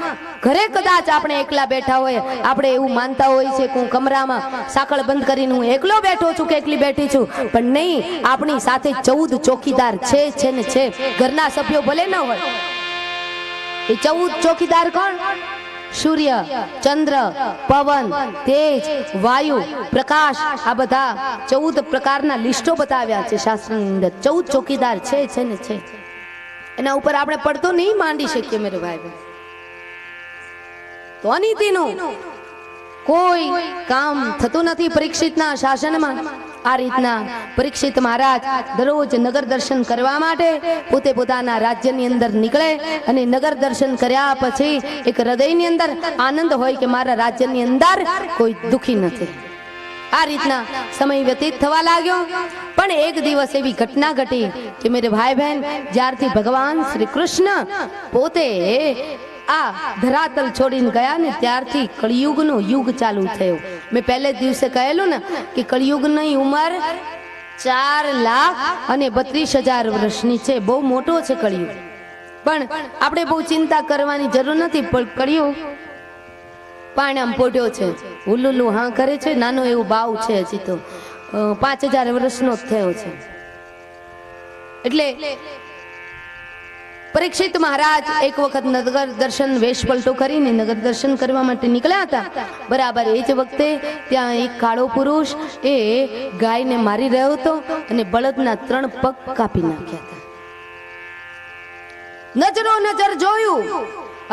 ઘરે કદાચ આપણે એકલા બેઠા હોય, આપણે એવું માનતા હોઈએ છીએ કે હું કમરામાં સાંકળ બંધ કરીને હું એકલો બેઠો છું કે એકલી બેઠી છું, પણ નહીં, આપણી સાથે 14 ચોકીદાર છે ને છે. ઘરના સભ્યો ભલે ન હોય, એ 14 ચોકીદાર કોણ? સૂર્ય, ચંદ્ર, પવન, તેજ, વાયુ, પ્રકાશ, આ બધા 14 પ્રકારના લિસ્ટો બતાવ્યા છે શાસ્ત્રની અંદર. 14 ચોકીદાર છે ને છે. એના ઉપર આપણે પડતો નહીં માંડી શકીએ મેરે ભાઈ. તો અનીતિનું કોઈ કામ થતું નથી પરીક્ષિતના શાસનમાં. આ રીતના પરીક્ષિત મહારાજ દરરોજ નગર દર્શન કરવા માટે પોતે પોતાના રાજ્યની અંદર નીકળે અને નગર દર્શન કર્યા પછી એક હૃદયની અંદર આનંદ હોય કે મારા રાજ્યની અંદર કોઈ દુખી નથી. આ રીતના સમય વ્યતીત થવા લાગ્યો. પણ એક દિવસ એવી ઘટના ઘટી કે મેરે ભાઈ બહેન, જ્યારથી ભગવાન શ્રી કૃષ્ણ પોતે આ ધરાતલ છોડીને ગયા ને ત્યારથી કળિયુગનો યુગ ચાલુ થયો. મેં પહેલે દિવસે કહેલું ને કે કળિયુગની ઉંમર 4,32,000 વર્ષની છે. બહુ મોટો છે કળિયુગ, પણ આપણે બહુ ચિંતા કરવાની જરૂર નથી. પણ કળિયુગ પાણામ પોઢ્યો છે, હુલુલુ હા કરે છે, નાનો એવું બાવ છે, હજી તો 5,000 વર્ષનો જ થયો છે. એટલે પરીક્ષિત મહારાજ એક વખત નગર દર્શન વેશ પલટો કરીને નગર દર્શન કરવા માટે નીકળ્યા હતા. બરાબર એ જ વખતે ત્યાં એક કાળો પુરુષ એ ગાયને મારી રહ્યો હતો અને બળદના 3 પગ કાપી નાખ્યા હતા. નજરો નજર જોયું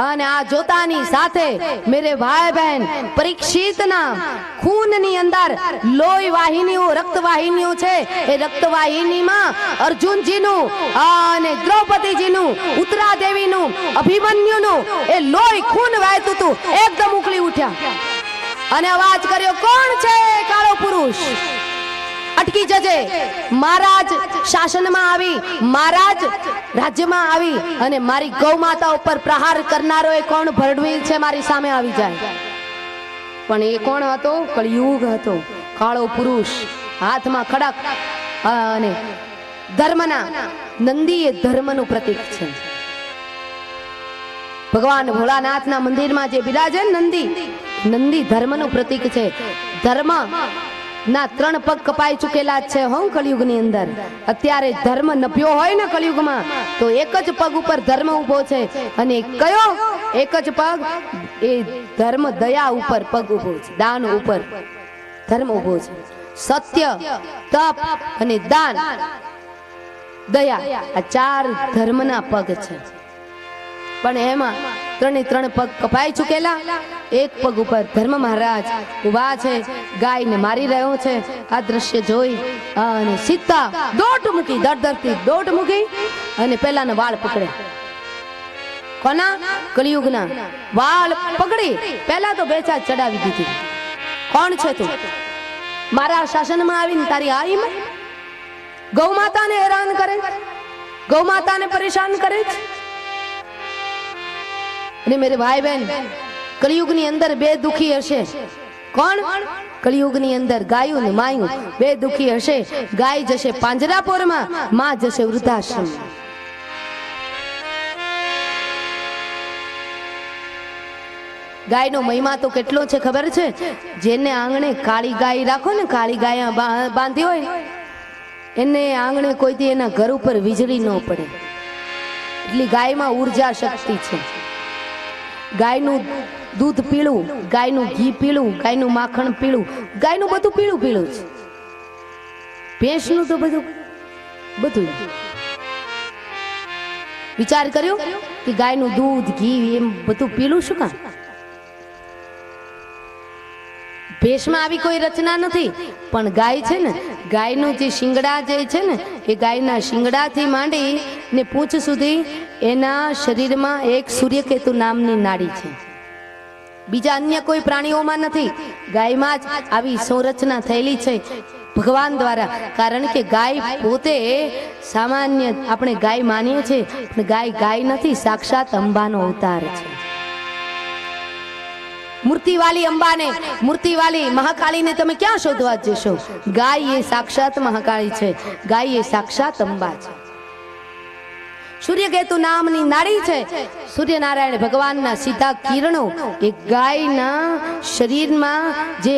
અને આ જોતાની સાથે મેરે ભાઈ બહેન, પરીક્ષિતના ખૂનની અંદર લોહી વાહિનીઓ, રક્ત વાહિનીઓ છે. એ રક્ત વાહિનીમાં અર્જુનજીનું અને દ્રૌપદીજીનું, ઉત્તરા દેવીનું, અભિમન્યુનું એ લોહી ખૂન વહેતું હતું. એકદમ ઉકળી ઉઠ્યા અને અવાજ કર્યો, કોણ છે કાળો પુરુષ? અટકી જજે. મહારાજ શાસનમાં આવી, મહારાજ રાજ્યમાં આવી અને મારી ગૌ માતા ઉપર પ્રહાર કરનારો એ કોણ ભરડવીર છે, મારી સામે આવી જાય. પણ એ કોણ હતો? કળિયુગ હતો. કાળો પુરુષ, હાથમાં ખડક અને ધર્મના નંદી એ ધર્મનું પ્રતીક છે. ભગવાન ભોળાનાથના મંદિરમાં જે બિરાજે નંદી ધર્મનું પ્રતીક છે. ધર્મ ના 3 પગ કપાઈ ચૂકેલા છે કળિયુગની અંદર. અત્યારે ધર્મ નભ્યો હોય ને કળિયુગમાં તો એક જ પગ ઉપર ધર્મ ઉભો છે. અને કયો એક જ પગ? એ ધર્મ દયા ઉપર પગ ઉભો છે, દાન ઉપર ધર્મ ઉભો છે. સત્ય, તપ અને દાન, દયા, આ 4 ધર્મના પગ છે. પણ એમાં 3 પગ કપાઈ ચૂકેલા. એક પગ ઉપર ધર્મ મહારાજ ઉભા છે, ગાયને મારી રહ્યો છે. આ દ્રશ્ય જોઈ અને સીતા દોટ મૂકી, દરદરથી દોટ મૂકી અને પેલાના વાળ પકડે. કોના? કળિયુગના વાળ પકડી પેલા તો બેચા ચડાવી દીધી. કોણ છે તું? મારા શાસનમાં આવીને તારી આઈ માં ગૌ માતાને હેરાન કરે, ગૌ માતાને પરેશાન કરે છે. અને મેરે ભાઈ બહેન, કળિયુગની અંદર 2 દુખી હશે. કોણ? કળિયુગની અંદર ગાયું ને માયું 2 દુખી હશે. ગાય જશે પાંજરાપોરમાં, માં જશે વૃદ્ધાશ્રમ. ગાયનો મહિમા તો કેટલો છે ખબર છે? જેને આંગણે કાળી ગાય રાખો ને, કાળી ગાય બાંધી હોય એને આંગણે કોઈથી એના ઘર ઉપર વીજળી ન પડે. એટલી ગાયમાં ઉર્જા શક્તિ છે. ગાયનું દૂધ પીળું, ગાયનું ઘી પીળું, ગાયનું માખણ પીળું, ગાયનું બધું પીળું પીળું છે. ભેંસનું તો બધું વિચાર કર્યો કે ગાયનું દૂધ, ઘી એમ બધું પીળું શું કામ? ભેંસમાં આવી કોઈ રચના નથી. પણ ગાય છે ને, ગાયનું જે શિંગડા જે છે ને, એ ગાયના શિંગડાથી માંડી ને પૂંછ સુધી એના શરીરમાં એક સૂર્યકેતુ નામની નાડી છે. બીજા અન્ય કોઈ પ્રાણીઓમાં નથી. ગાયમાં જ આવી સંરચના થયેલી છે ભગવાન દ્વારા. કારણ કે ગાય પોતે સામાન્ય આપણે ગાય માનીએ છીએ, પણ ગાય નથી, સાક્ષાત અંબાનો અવતાર છે. મૂર્તિવાલી અંબાને, મૂર્તિવાલી મહાકાળીને તમે ક્યાં શોધવા જશો? ગાય એ સાક્ષાત મહાકાળી છે, ગાય એ સાક્ષાત અંબા છે. સૂર્યકેતુ નામની નાડી છે. સૂર્યનારાયણ ભગવાનના સીધા કિરણો એ ગાયના શરીરમાં જે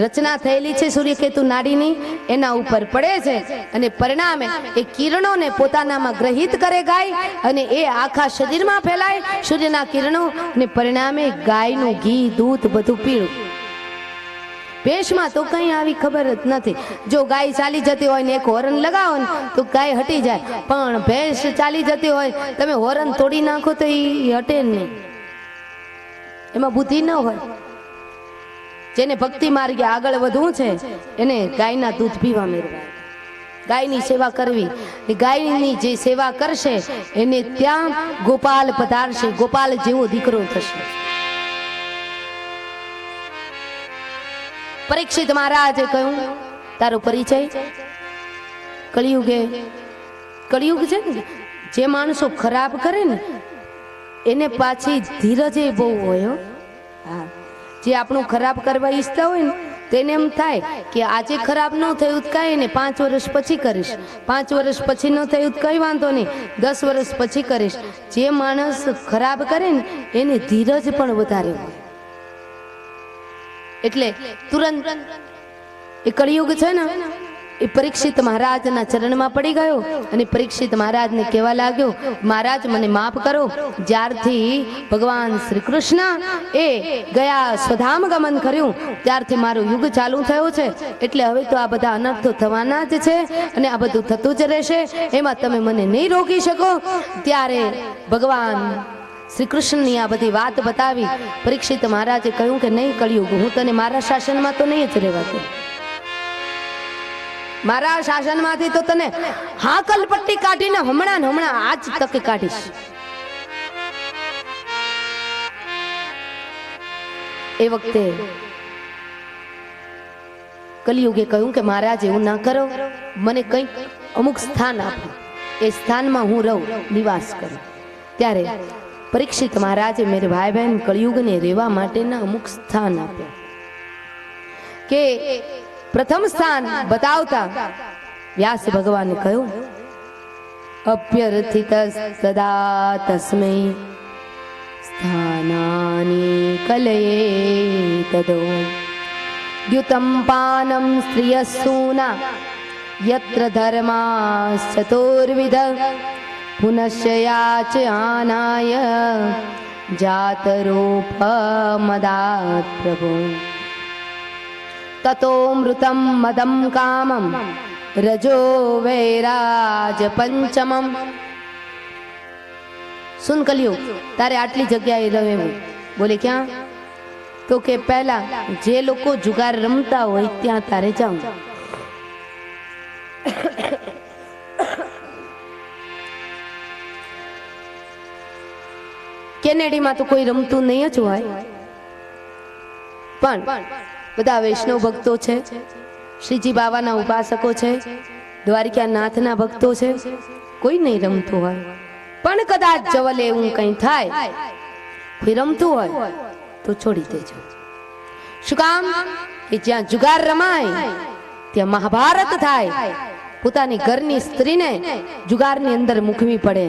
રચના થયેલી છે સૂર્યકેતુ નાડીની એના ઉપર પડે છે અને પરિણામે એ કિરણોને પોતાનામાં ગ્રહિત કરે ગાય, અને એ આખા શરીરમાં ફેલાય સૂર્યના કિરણો, અને પરિણામે ગાયનું ઘી, દૂધ બધું પીળું. ભેંસમાં તો કઈ આવી ખબર જ નથી. જો ગાય ચાલી જતી હોય ને એક હોરન લગાવો ને તો ગાય હટી જાય, પણ ભેંસ ચાલી જતી હોય તમે હોરન તોડી નાખો તો એ હટે નહીં. એમાં બુદ્ધિ ન હોય. જેને ભક્તિ માર્ગે આગળ વધવું છે એને ગાયના દૂધ પીવા મેળવાય, ગાયની સેવા કરવી. ગાયની જે સેવા કરશે એને ત્યાં ગોપાલ પધારશે, ગોપાલ જેવો દીકરો થશે. પરીક્ષિત મહારાજે કહ્યું, તારો પરિચય? કળિયુગ છે ને, જે માણસો ખરાબ કરે ને એને પાછી ધીરજ બહુ હોય. હા, જે આપણું ખરાબ કરવા ઈચ્છતા હોય ને તેને એમ થાય કે આજે ખરાબ ન થયું કઈ ને 5 વર્ષ પછી કરીશ, 5 વર્ષ પછી ન થયું કઈ વાંધો નહીં, 10 વર્ષ પછી કરીશ. જે માણસ ખરાબ કરે ને એને ધીરજ પણ વધારે હોય. એટલે તુરંત એ કળિયુગ છે ને એ પરીક્ષિત મહારાજના ચરણમાં પડી ગયો અને પરીક્ષિત મહારાજને કહેવા લાગ્યો, મહારાજ મને માફ કરો. જ્યારથી ભગવાન શ્રી કૃષ્ણ એ ગયા સ્વધામ ગમન કર્યું ત્યારથી મારું યુગ ચાલુ થયો છે, એટલે હવે તો આ બધા અનર્થો થવાના જ છે અને આ બધું થતું જ રહેશે, એમાં તમે મને નહીં રોકી શકો. ત્યારે ભગવાન શ્રી કૃષ્ણની આ બધી વાત બતાવી. પરીક્ષિત મહારાજે કહ્યું કે નહીં કળિયુગ, હું તને મારા શાસનમાં તો નહીં જ રહેવા દઉં. મારા શાસનમાંથી તો તને હાકલ પટ્ટી કાઢીને હમણાં આજ તકે કાઢીશ. એ વખતે કલિયુગે કહ્યું કે મહારાજ એવું ના કરો, મને કંઈક અમુક સ્થાન આપો, એ સ્થાનમાં હું રહું, નિવાસ કરું. ત્યારે પરીક્ષિત મહારાજે મેરે ભાઈ બહેન કળિયુગને રહેવા માટેના અમુક સ્થાન આપ્યા. કે પ્રથમ સ્થાન બતાવતા વ્યાસ ભગવાને કહ્યું, અભ્યર્થિત સદા તસ્મૈ સ્થાનાની કલયે તદો દ્યુતમ પાનમ સ્ત્રિયસૂના યત્ર ધર્મા ચતુર્વિધ પુનશ્ચ આનાય જાતરૂપ મદાત પ્રભુ. તતો મૃતમ મદમ કામમ રજો વૈરાજ પંચમમ. સુન કલ્યું, તારે આટલી જગ્યાએ રહેવું. બોલે ક્યાં? તો કે પહેલા જે લોકો જુગાર રમતા હોય ત્યાં તારે જાઉં. કેનેડીમાં તો કોઈ રમતું નહીં જ હોય, પણ બધા વૈષ્ણવ ભક્તો છે, શ્રીજી બાવાના ઉપાસકો છે, દ્વારિકાનાથના ભક્તો છે, કોઈ નહીં રમતું હોય. પણ કદાચ જવલે એવું કંઈ થાય, કોઈ રમતું હોય તો છોડી દેજો. શું કામ? કે જ્યાં જુગાર રમાય ત્યાં મહાભારત થાય. પોતાની ઘરની સ્ત્રીને જુગારની અંદર મૂકવી પડે.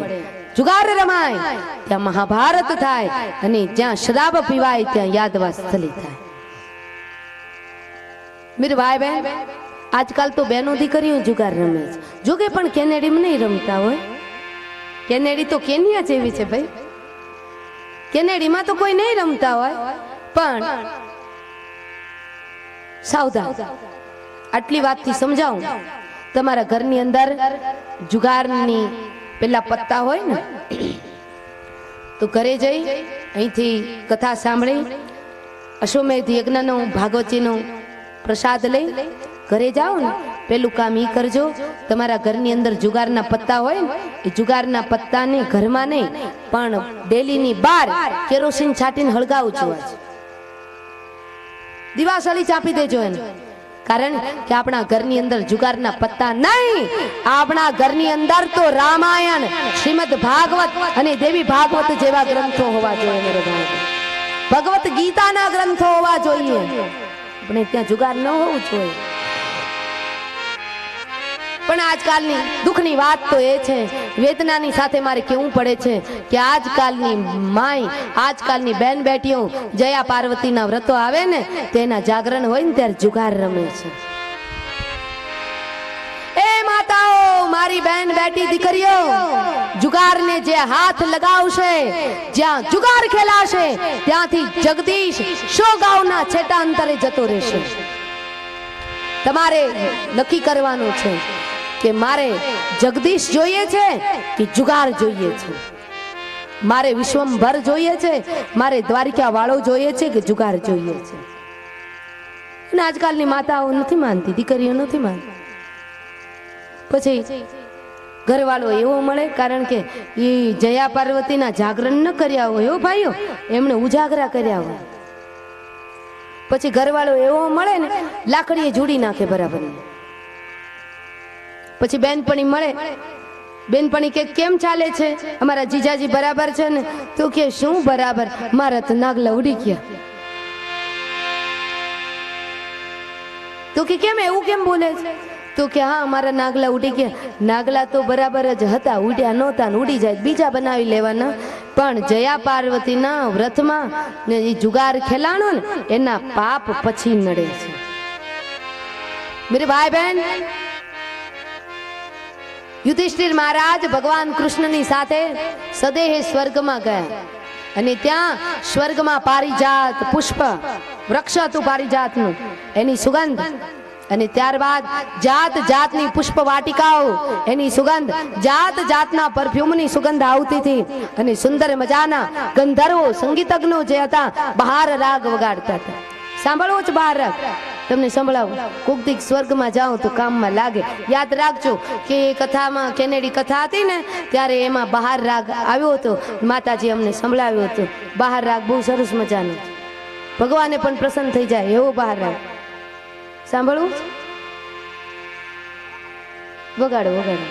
જુગાર રમાય ત્યાં મહાભારત થાય, અને જ્યાં શરાબ પીવાય ત્યાં યાદવાસ્થલી થાય. મેરે ભાઈ બહેન, આજકાલ તો બહેનો દીકરીઓ જુગાર રમે છે. જોકે પણ કેનેડીમાં નહીં રમતા હોય. કેનેડી તો કેનિયા જેવી છે ભાઈ. કેનેડીમાં તો કોઈ નહીં રમતા હોય, પણ સાવધાન. આટલી વાતથી સમજાવું. તમારા ઘરની અંદર જુગારની પેલા પત્તા હોય ને, તો ઘરે જઈ અહીંથી કથા સાંભળી અશ્વમેધ યજ્ઞનો ભાગવતીનો પ્રસાદ લઈ ઘરે જાઓ ને, પેલું કામ ઈ કરજો. તમારા ઘરની અંદર જુગારના પત્તા હોય ને, એ જુગારના પત્તાને ઘરમાં નહીં પણ ડેલીની બહાર કેરોસીન છાંટીને હળગાવજો. દિવાસળી ચાપી દેજો એને. કારણ કે આપણા ઘરની અંદર જુગારના પત્તા નહીં. આપણા ઘરની અંદર તો રામાયણ, શ્રીમદ ભાગવત અને દેવી ભાગવત જેવા ગ્રંથો હોવા જોઈએ. મેરે ભાઈ, ભગવત ગીતાના ગ્રંથો હોવા જોઈએ. આપણે ત્યાં જુગાર ન હોવું જોઈએ. પણ આજકાલની દુઃખની વાત તો એ છે, વેદનાની સાથે મારે કેવું પડે છે કે આજકાલની માય, આજકાલની બેન બેટીઓ જયા પાર્વતીના વ્રતો આવે ને, તેના જાગરણ હોય ને ત્યારે જુગાર રમે છે. એ માતાઓ, મારી બેન બેટી દીકરીઓ, જુગારને જે હાથ લગાવશે, જ્યાં જુગાર ખેલાશે ત્યાંથી જગદીશ 100 ગાઉના છેટા અંતરે જતો રહેશે. તમારે નક્કી કરવાનું છે કે મારે જગદીશ જોઈએ છે કે જુગાર જોઈએ છે, મારે વિશ્વંભર જોઈએ છે, મારે દ્વારિકા વાળો જોઈએ છે કે જુગાર જોઈએ છે. અને આજકાલની માતાઓ નથી માનતી, દીકરીઓ નથી માનતી. પછી ઘરવાળો એવો મળે, કારણ કે એ જયા પાર્વતીના જાગરણ ન કર્યા હોય હો ભાઈઓ, એમણે ઉજાગરા કર્યા હોય. પછી ઘરવાળો એવો મળે ને, લાકડીએ જોડી નાખે બરાબર. પછી બેનપણી મળે, બેનપણી કે કેમ ચાલે છે, અમારા જીજાજી બરાબર છે ને? તો કે શું બરાબર, મારા તો નાગલા ઉડી ગયા. તો કે કેમ એવું કેમ બોલે છે? તો કે હા, મારા નાગલા ઉડી ગયા. નાગલા તો બરાબર જ હતા, ઉડ્યા નહોતા, ઉડી જાય બીજા બનાવી લેવાના. પણ જયા પાર્વતીના વ્રતમાં ને એ જુગાર ખેલાણો ને, એના પાપ પછી નડે છે. મેરે ભાઈ બહેન, યુધિષ્ઠિર મહારાજ ભગવાન કૃષ્ણની સાથે સદેહ સ્વર્ગમાં ગયા, અને ત્યાં સ્વર્ગમાં પારિજાત પુષ્પ વૃક્ષ હતું, પારિજાતનું, એની સુગંધ. અને ત્યારબાદ જાત જાતની પુષ્પ વાટિકાઓ, એની સુગંધ, જાત જાતના પરફ્યુમની સુગંધ આવતી હતી. અને સુંદર મજાના ગંધર્વો, સંગીતજ્ઞો જે હતા, બહાર રાગ વગાડતા હતા. સાંભળવો જ બહાર રાગ, તમને સંભળાવું. કોક દીક સ્વર્ગમાં જાઓ તો કામમાં લાગે. યાદ રાખજો કે કથામાં, કેનેડી કથા હતી ને, ત્યારે એમાં બહાર રાગ આવ્યો હતો. માતાજી અમને સંભળાવ્યો હતો. બહાર રાગ બહુ સરસ મજાનો, ભગવાને પણ પ્રસન્ન થઈ જાય એવો બહાર રાગ. સાંભળવું? વગાડો વગાડો.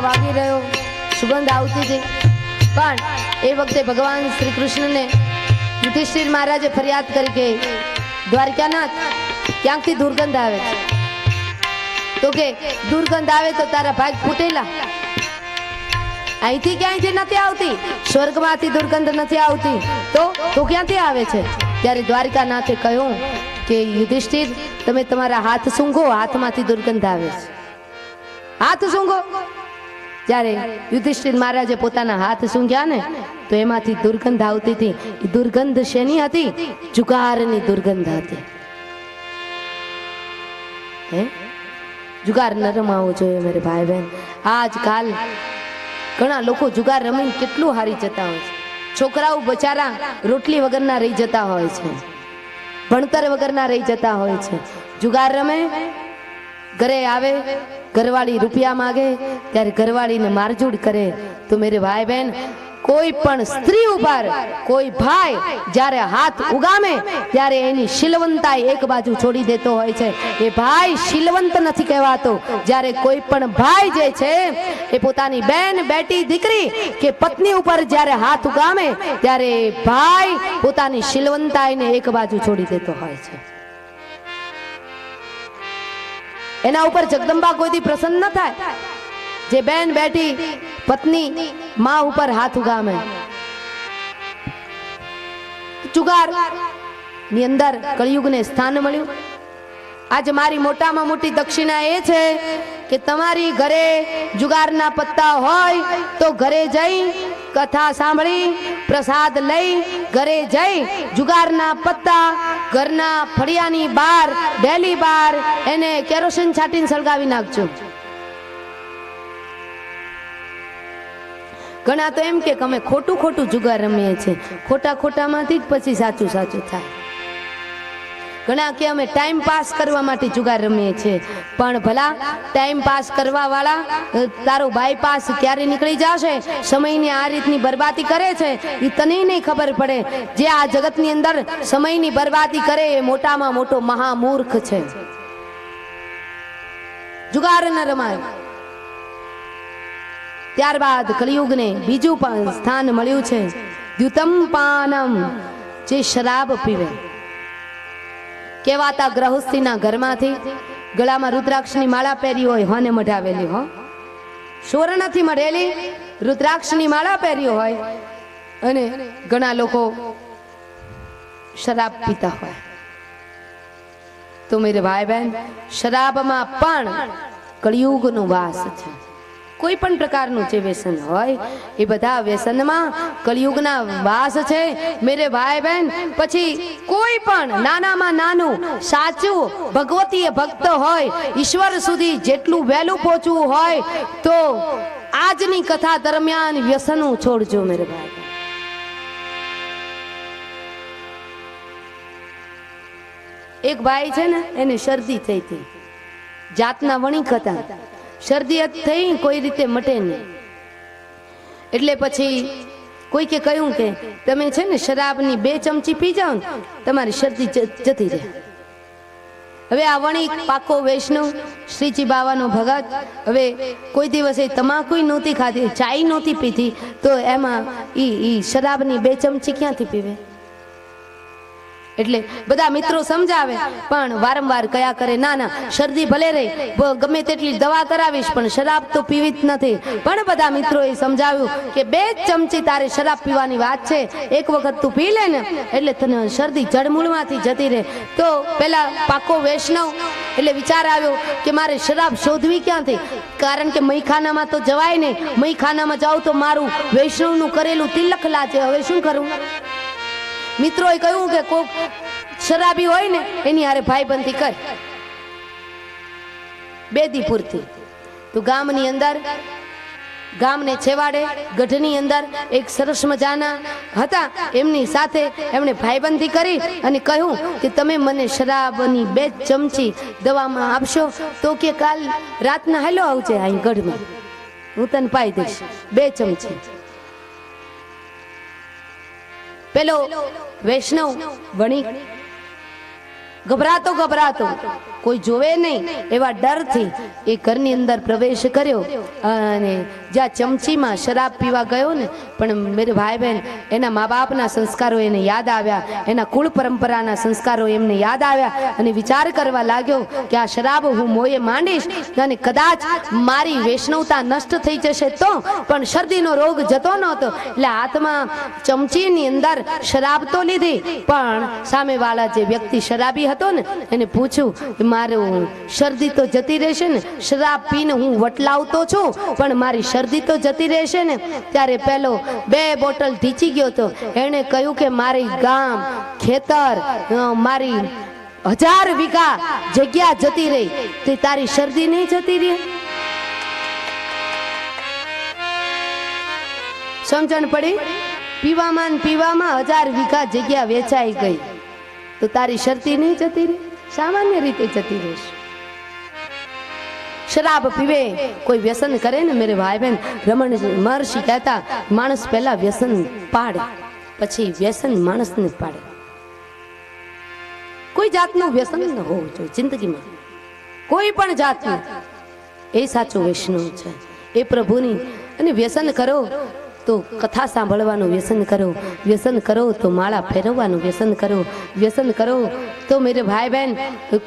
વાગી રહ્યો, સુગંધ આવતી હતી. પણ એ વખતે ભગવાન શ્રી કૃષ્ણને યુધિષ્ઠિર મહારાજે ફરિયાદ કરી કે દ્વારકાનાથ ક્યાંકથી દુર્ગંધ આવે છે. તો કે દુર્ગંધ આવે તો તારા ભાગ ફૂટેલા. અહીંથી ક્યાંયથી નથી આવતી, સ્વર્ગમાંથી દુર્ગંધ નથી આવતી, તો ક્યાંથી આવે છે? ત્યારે દ્વારકાનાથે કહ્યું કે યુધિષ્ઠિર, તમે તમારા હાથ સૂંઘો, હાથમાંથી દુર્ગંધ આવે છે. હાથ સૂંઘો. જ્યારે યુધિષ્ઠિર મહારાજે પોતાના હાથ સૂંઘ્યા ને તો એમાંથી દુર્ગંધ આવતી હતી. એ દુર્ગંધ શેની હતી? જુગારની દુર્ગંધ હતી. હે, જુગાર ન રમાવો જોઈએ મેરે ભાઈ બહેન. આજકાલ ઘણા લોકો જુગાર રમીને કેટલું હારી જતા હોય છે. છોકરાઓ બચારા રોટલી વગરના રહી જતા હોય છે, ભણતર વગરના રહી જતા હોય છે. જુગાર રમે, ઘરે આવે, ઘરવાળી રૂપિયા માગે ત્યારે ઘરવાળીને મારઝૂડ કરે. તો મેરે ભાઈ બહેન, કોઈ પણ સ્ત્રી ઉપર કોઈ ભાઈ જ્યારે હાથ ઉગામે ત્યારે એની શીલવંતાઈ એક બાજુ છોડી દેતો હોય છે. એ ભાઈ શીલવંત નથી કહેવાતો. જ્યારે કોઈ પણ ભાઈ જે છે એ પોતાની બેન, બેટી, દીકરી કે પત્ની ઉપર જ્યારે હાથ ઉગામે ત્યારે ભાઈ પોતાની શીલવંતાઈને એક બાજુ છોડી દેતો હોય છે. એના ઉપર જગદંબા કોઈથી પ્રસન્ન ન થાય. જે બેન, બેટી, પત્ની, માં ઉપર હાથ ઉગામે. જુગાર ની અંદર કળિયુગને સ્થાન મળ્યું. આજે મારી મોટામાં મોટી દક્ષિણા એ છે કે તમારી ઘરે જુગારના પત્તા હોય તો ઘરે જઈ કથા સાંભળી, પ્રસાદ લઈ ઘરે જઈ જુગારના પત્તા ઘરના ફળિયાની બહાર, ડેલી બહાર એને કેરોસીન છાંટીને સળગાવી નાખજો. ઘણા તો એમ કે અમે ખોટું ખોટું જુગાર રમીએ છીએ. ખોટા ખોટામાંથી જ પછી સાચું સાચું થાય. ઘણા કે અમે ટાઈમ પાસ કરવા માટે જુગાર રમીએ છીએ. પણ ભલા ટાઈમ પાસ કરવા વાળા તારો બાયપાસ ક્યારે નીકળી જશે, સમયની આ રીતની બરબાદી કરે છે એ તને નહીં ખબર પડે. જે આ જગતની અંદર સમયની બરબાદી કરે એ મોટામાં મોટો મહામૂર્ખ છે. જુગાર ન રમાય. ત્યારબાદ કળિયુગને બીજું પણ સ્થાન મળ્યું છે. દ્યુતમ પાનમ, જે શરાબ પીવે. કેવાતા ગ્રહસ્થીના ઘરમાંથી ગળામાં રુદ્રાક્ષની માળા પહેરી હોય, હોને મઢાવેલી હો, સુવર્ણથી મઢેલી રુદ્રાક્ષની માળા પહેરી હોય, અને ઘણા લોકો શરાબ પીતા હોય. તો મેરે ભાઈ બહેન, શરાબમાં પણ કળિયુગનો વાસ છે. કોઈ પણ પ્રકારનું જે વ્યસન હોય એ બધા વ્યસનમાં કળિયુગના વાસ છે મેરે ભાઈ બહેન. પછી કોઈ પણ નાનામાં નાનું સાચું ભગવતીય ભક્ત હોય, ઈશ્વર સુધી જેટલું વહેલું પહોંચવું હોય તો આજની કથા દરમિયાન વ્યસનો છોડજો મેરે ભાઈ. એક ભાઈ છે ને, એને શરદી થઈ હતી, જાતના વણિક હતા. શરદી થઈ કોઈ રીતે મટે નહીં. એટલે પછી કોઈકે કહ્યું કે તમે છે ને શરાબની 2 ચમચી પી જાઓ ને તમારી શરદી જતી રહે. હવે આ વણિક પાકો વૈષ્ણવ, શ્રીજી બાવાનો ભગત, હવે કોઈ દિવસે તમાકુ નહોતી ખાધી, ચાય નહોતી પીધી, તો એમાં ઈ શરાબની 2 ચમચી ક્યાંથી પીવે? એટલે બધા મિત્રો સમજાવે પણ વારંવાર કયા કરે, ના ના શરદી ભલે રહી, ગમે તેટલી દવા કરાવીશ પણ શરાબ તો પીવી જ નથી. પણ બધા મિત્રોએ સમજાવ્યું કે 2 ચમચી તારે શરાબ પીવાની વાત છે, એક વખત તું પી લે ને એટલે તને શરદી જડમૂળમાંથી જતી રહે. તો પેલા પાકો વૈષ્ણવ એટલે વિચાર આવ્યો કે મારે શરાબ શોધવી ક્યાંથી, કારણ કે મહીખાનામાં તો જવાય નહીં. મહીખાનામાં જાઉં તો મારું વૈષ્ણવનું કરેલું તિલક લાજે. હવે શું કરું? મિત્રોએ કહ્યું કે કોક શરાબી હોય ને એની હારે ભાઈબંધી કર, 2 દી પૂરતી. તો ગામની અંદર, ગામને છેવાડે ગઢની અંદર એક સરસ મજાના હતા, એમની સાથે એમણે ભાઈબંધી કરી અને કહ્યું કે તમે મને શરાબની 2 ચમચી દવામાં આપશો? તો કે કાલ રાતના હાલો આવજે અહીં ગઢમાં, હું તને પાઈ દઈશ 2 ચમચી. પેલો વૈષ્ણવ વણિક ગભરાતો કોઈ જોવે નહીં એવા ડરથી એ ઘરની અંદર પ્રવેશ કર્યો અને જ્યાં ચમચીમાં શરાબ પીવા ગયો ને, પણ મેરે ભાઈ બહેન એના મા બાપના સંસ્કારો એને યાદ આવ્યા, એના કુળ પરંપરાના સંસ્કારો એમને યાદ આવ્યા અને વિચાર કરવા લાગ્યો કે આ શરાબ હું મોયે માંડીશ અને કદાચ મારી વૈષ્ણવતા નષ્ટ થઈ જશે તો, પણ શરદીનો રોગ જતો નહોતો એટલે હાથમાં ચમચીની અંદર શરાબ તો લીધી, પણ સામેવાળા જે વ્યક્તિ શરાબી હતો ને એને પૂછ્યું કે મારું શરદી તો જતી રહેશે ને, શરાબ પીને હું વટલાવતો છું પણ મારી શરદી તો જતી રહેશે ને. ત્યારે પેલો 2 બોટલ ઢીચી ગયો તો એણે કહ્યું કે મારી ગામ ખેતર મારી 1000 વીઘા જગ્યા જતી રહી તો તારી શરદી નહીં જતી રહે? સમજણ પડી? પીવામાં ને પીવામાં 1000 વીઘા જગ્યા વેચાઈ ગઈ તો તારી શરદી નહીં જતી રહે? સામાન્ય રીતે જતી રહેશે. શરાબ પીવે, કોઈ વ્યસન કરે ને મેરે ભાઈ બહેન, રમણ મહર્ષિ કહેતા માણસ પહેલા વ્યસન પાડે પછી વ્યસન માણસને પાડે. કોઈ જાતનું વ્યસન ન હોવું જોઈએ જિંદગીમાં, કોઈ પણ જાતનું. એ સાચો વૈષ્ણવ છે, એ પ્રભુની. અને વ્યસન કરો તો કથા સાંભળવાનું વ્યસન કરો, વ્યસન કરો તો માળા ફેરવવાનું વ્યસન કરો, વ્યસન કરો તો મેરે ભાઈ બહેન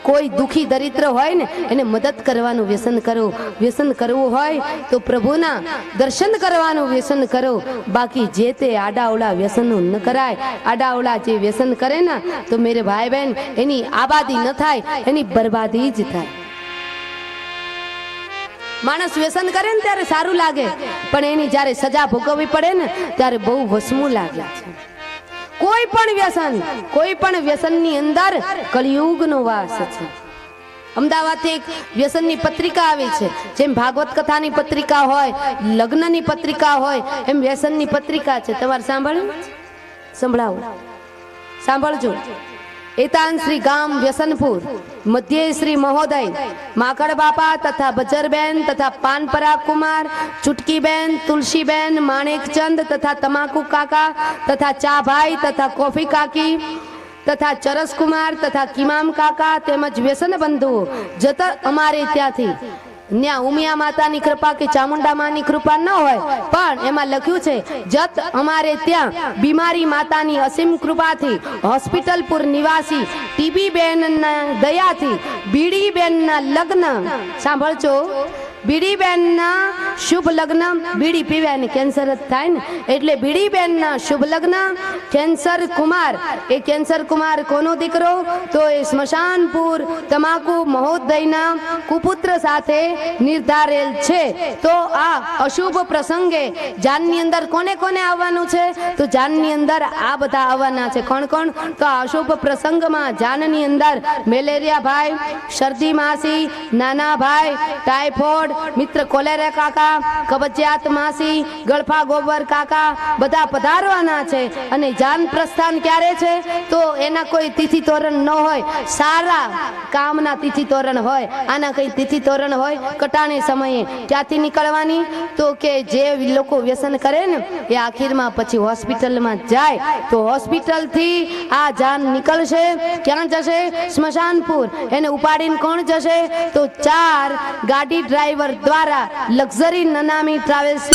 કોઈ દુખી દરિદ્ર હોય ને એને મદદ કરવાનું વ્યસન કરો, વ્યસન કરવું હોય તો પ્રભુના દર્શન કરવાનું વ્યસન કરો. બાકી જે તે આડાવડા વ્યસનો ન કરાય. આડાવડા જે વ્યસન કરે ને તો મેરે ભાઈ બહેન એની આબાદી ન થાય, એની બરબાદી જ થાય. માણસ વ્યસન કરે ને ત્યારે સારું લાગે, પણ એની જ્યારે સજા ભોગવવી પડે ને ત્યારે બહુ વસમું લાગે છે. કોઈ પણ વ્યસનની અંદર કળિયુગનો વાસ છે. અમદાવાદથી એક વ્યસનની પત્રિકા આવી છે. જેમ ભાગવત કથાની પત્રિકા હોય, લગ્નની પત્રિકા હોય, એમ વ્યસનની પત્રિકા છે. તમારે સાંભળ્યું? સંભળાવો, સાંભળજો. એતાન શ્રી ગામ વ્યસનપુર મધ્ય શ્રી મહોદય માકડ બાપા તથા બજરબેન તથા પાનપરા કુમાર, ચુટકીબેન, તુલસીબેન, માણેકચંદ તથા તમાકુ કાકા તથા ચા ભાઈ તથા કોફી કાકી તથા ચરસ કુમાર તથા કિમામ કાકા તેમજ વ્યસન બંધુઓ જતા અમારે ત્યાંથી. ત્યાં ઉમિયા માતાની કૃપા કે ચામુંડા માની કૃપા ન હોય, પણ એમાં લખ્યું છે જત અમારે ત્યાં બીમારી માતાની અસીમ કૃપાથી હોસ્પિટલપુર નિવાસી ટીબી બેનના દયાથી બીડીબેનના લગ્ન, સાંભળજો, બીડીબેનના શુભ લગ્ન. બીડી પીવે ને કેન્સર જ થાય ને, એટલે બીડીબેનના શુભ લગ્ન કેન્સર કુમાર. એ કેન્સર કુમાર કોનો દીકરો? તો એ સ્મશાનપુર તમાકુ મહોદયના કુપુત્ર સાથે નિર્ધારેલ છે. તો આ અશુભ પ્રસંગે જાનની અંદર કોને કોને આવવાનું છે? તો જાનની અંદર આ બધા આવવાના છે. કોણ કોણ? તો આ અશુભ પ્રસંગમાં જાનની અંદર મેલેરિયા ભાઈ, શરદી માસી, નાના ભાઈ, ટાઇફોઇડ મિત્ર, કોલેરા કાકા, કબજિયાત માસી, ગળફા ગોબર કાકા બધા પધારવાના છે. અને જાન પ્રસ્થાન ક્યારે છે? તો એના કોઈ તિથિ તોરણ ન હોય, સારા કામના તિથિ તોરણ હોય. આના કઈ તિથિ તોરણ હોય કટાણે સમયે ક્યાંથી નીકળવાની? તો કે જે લોકો વ્યસન કરે ને એ આખીરમાં પછી હોસ્પિટલમાં જાય, તો હોસ્પિટલથી આ જાન નીકળશે. ક્યાં જશે? સ્મશાનપુર. એને ઉપાડીને કોણ જશે? તો 4 ગાડી ડ્રાઈવર દ્વારા લક્ઝરી નનામી ટ્રાવેલ્સ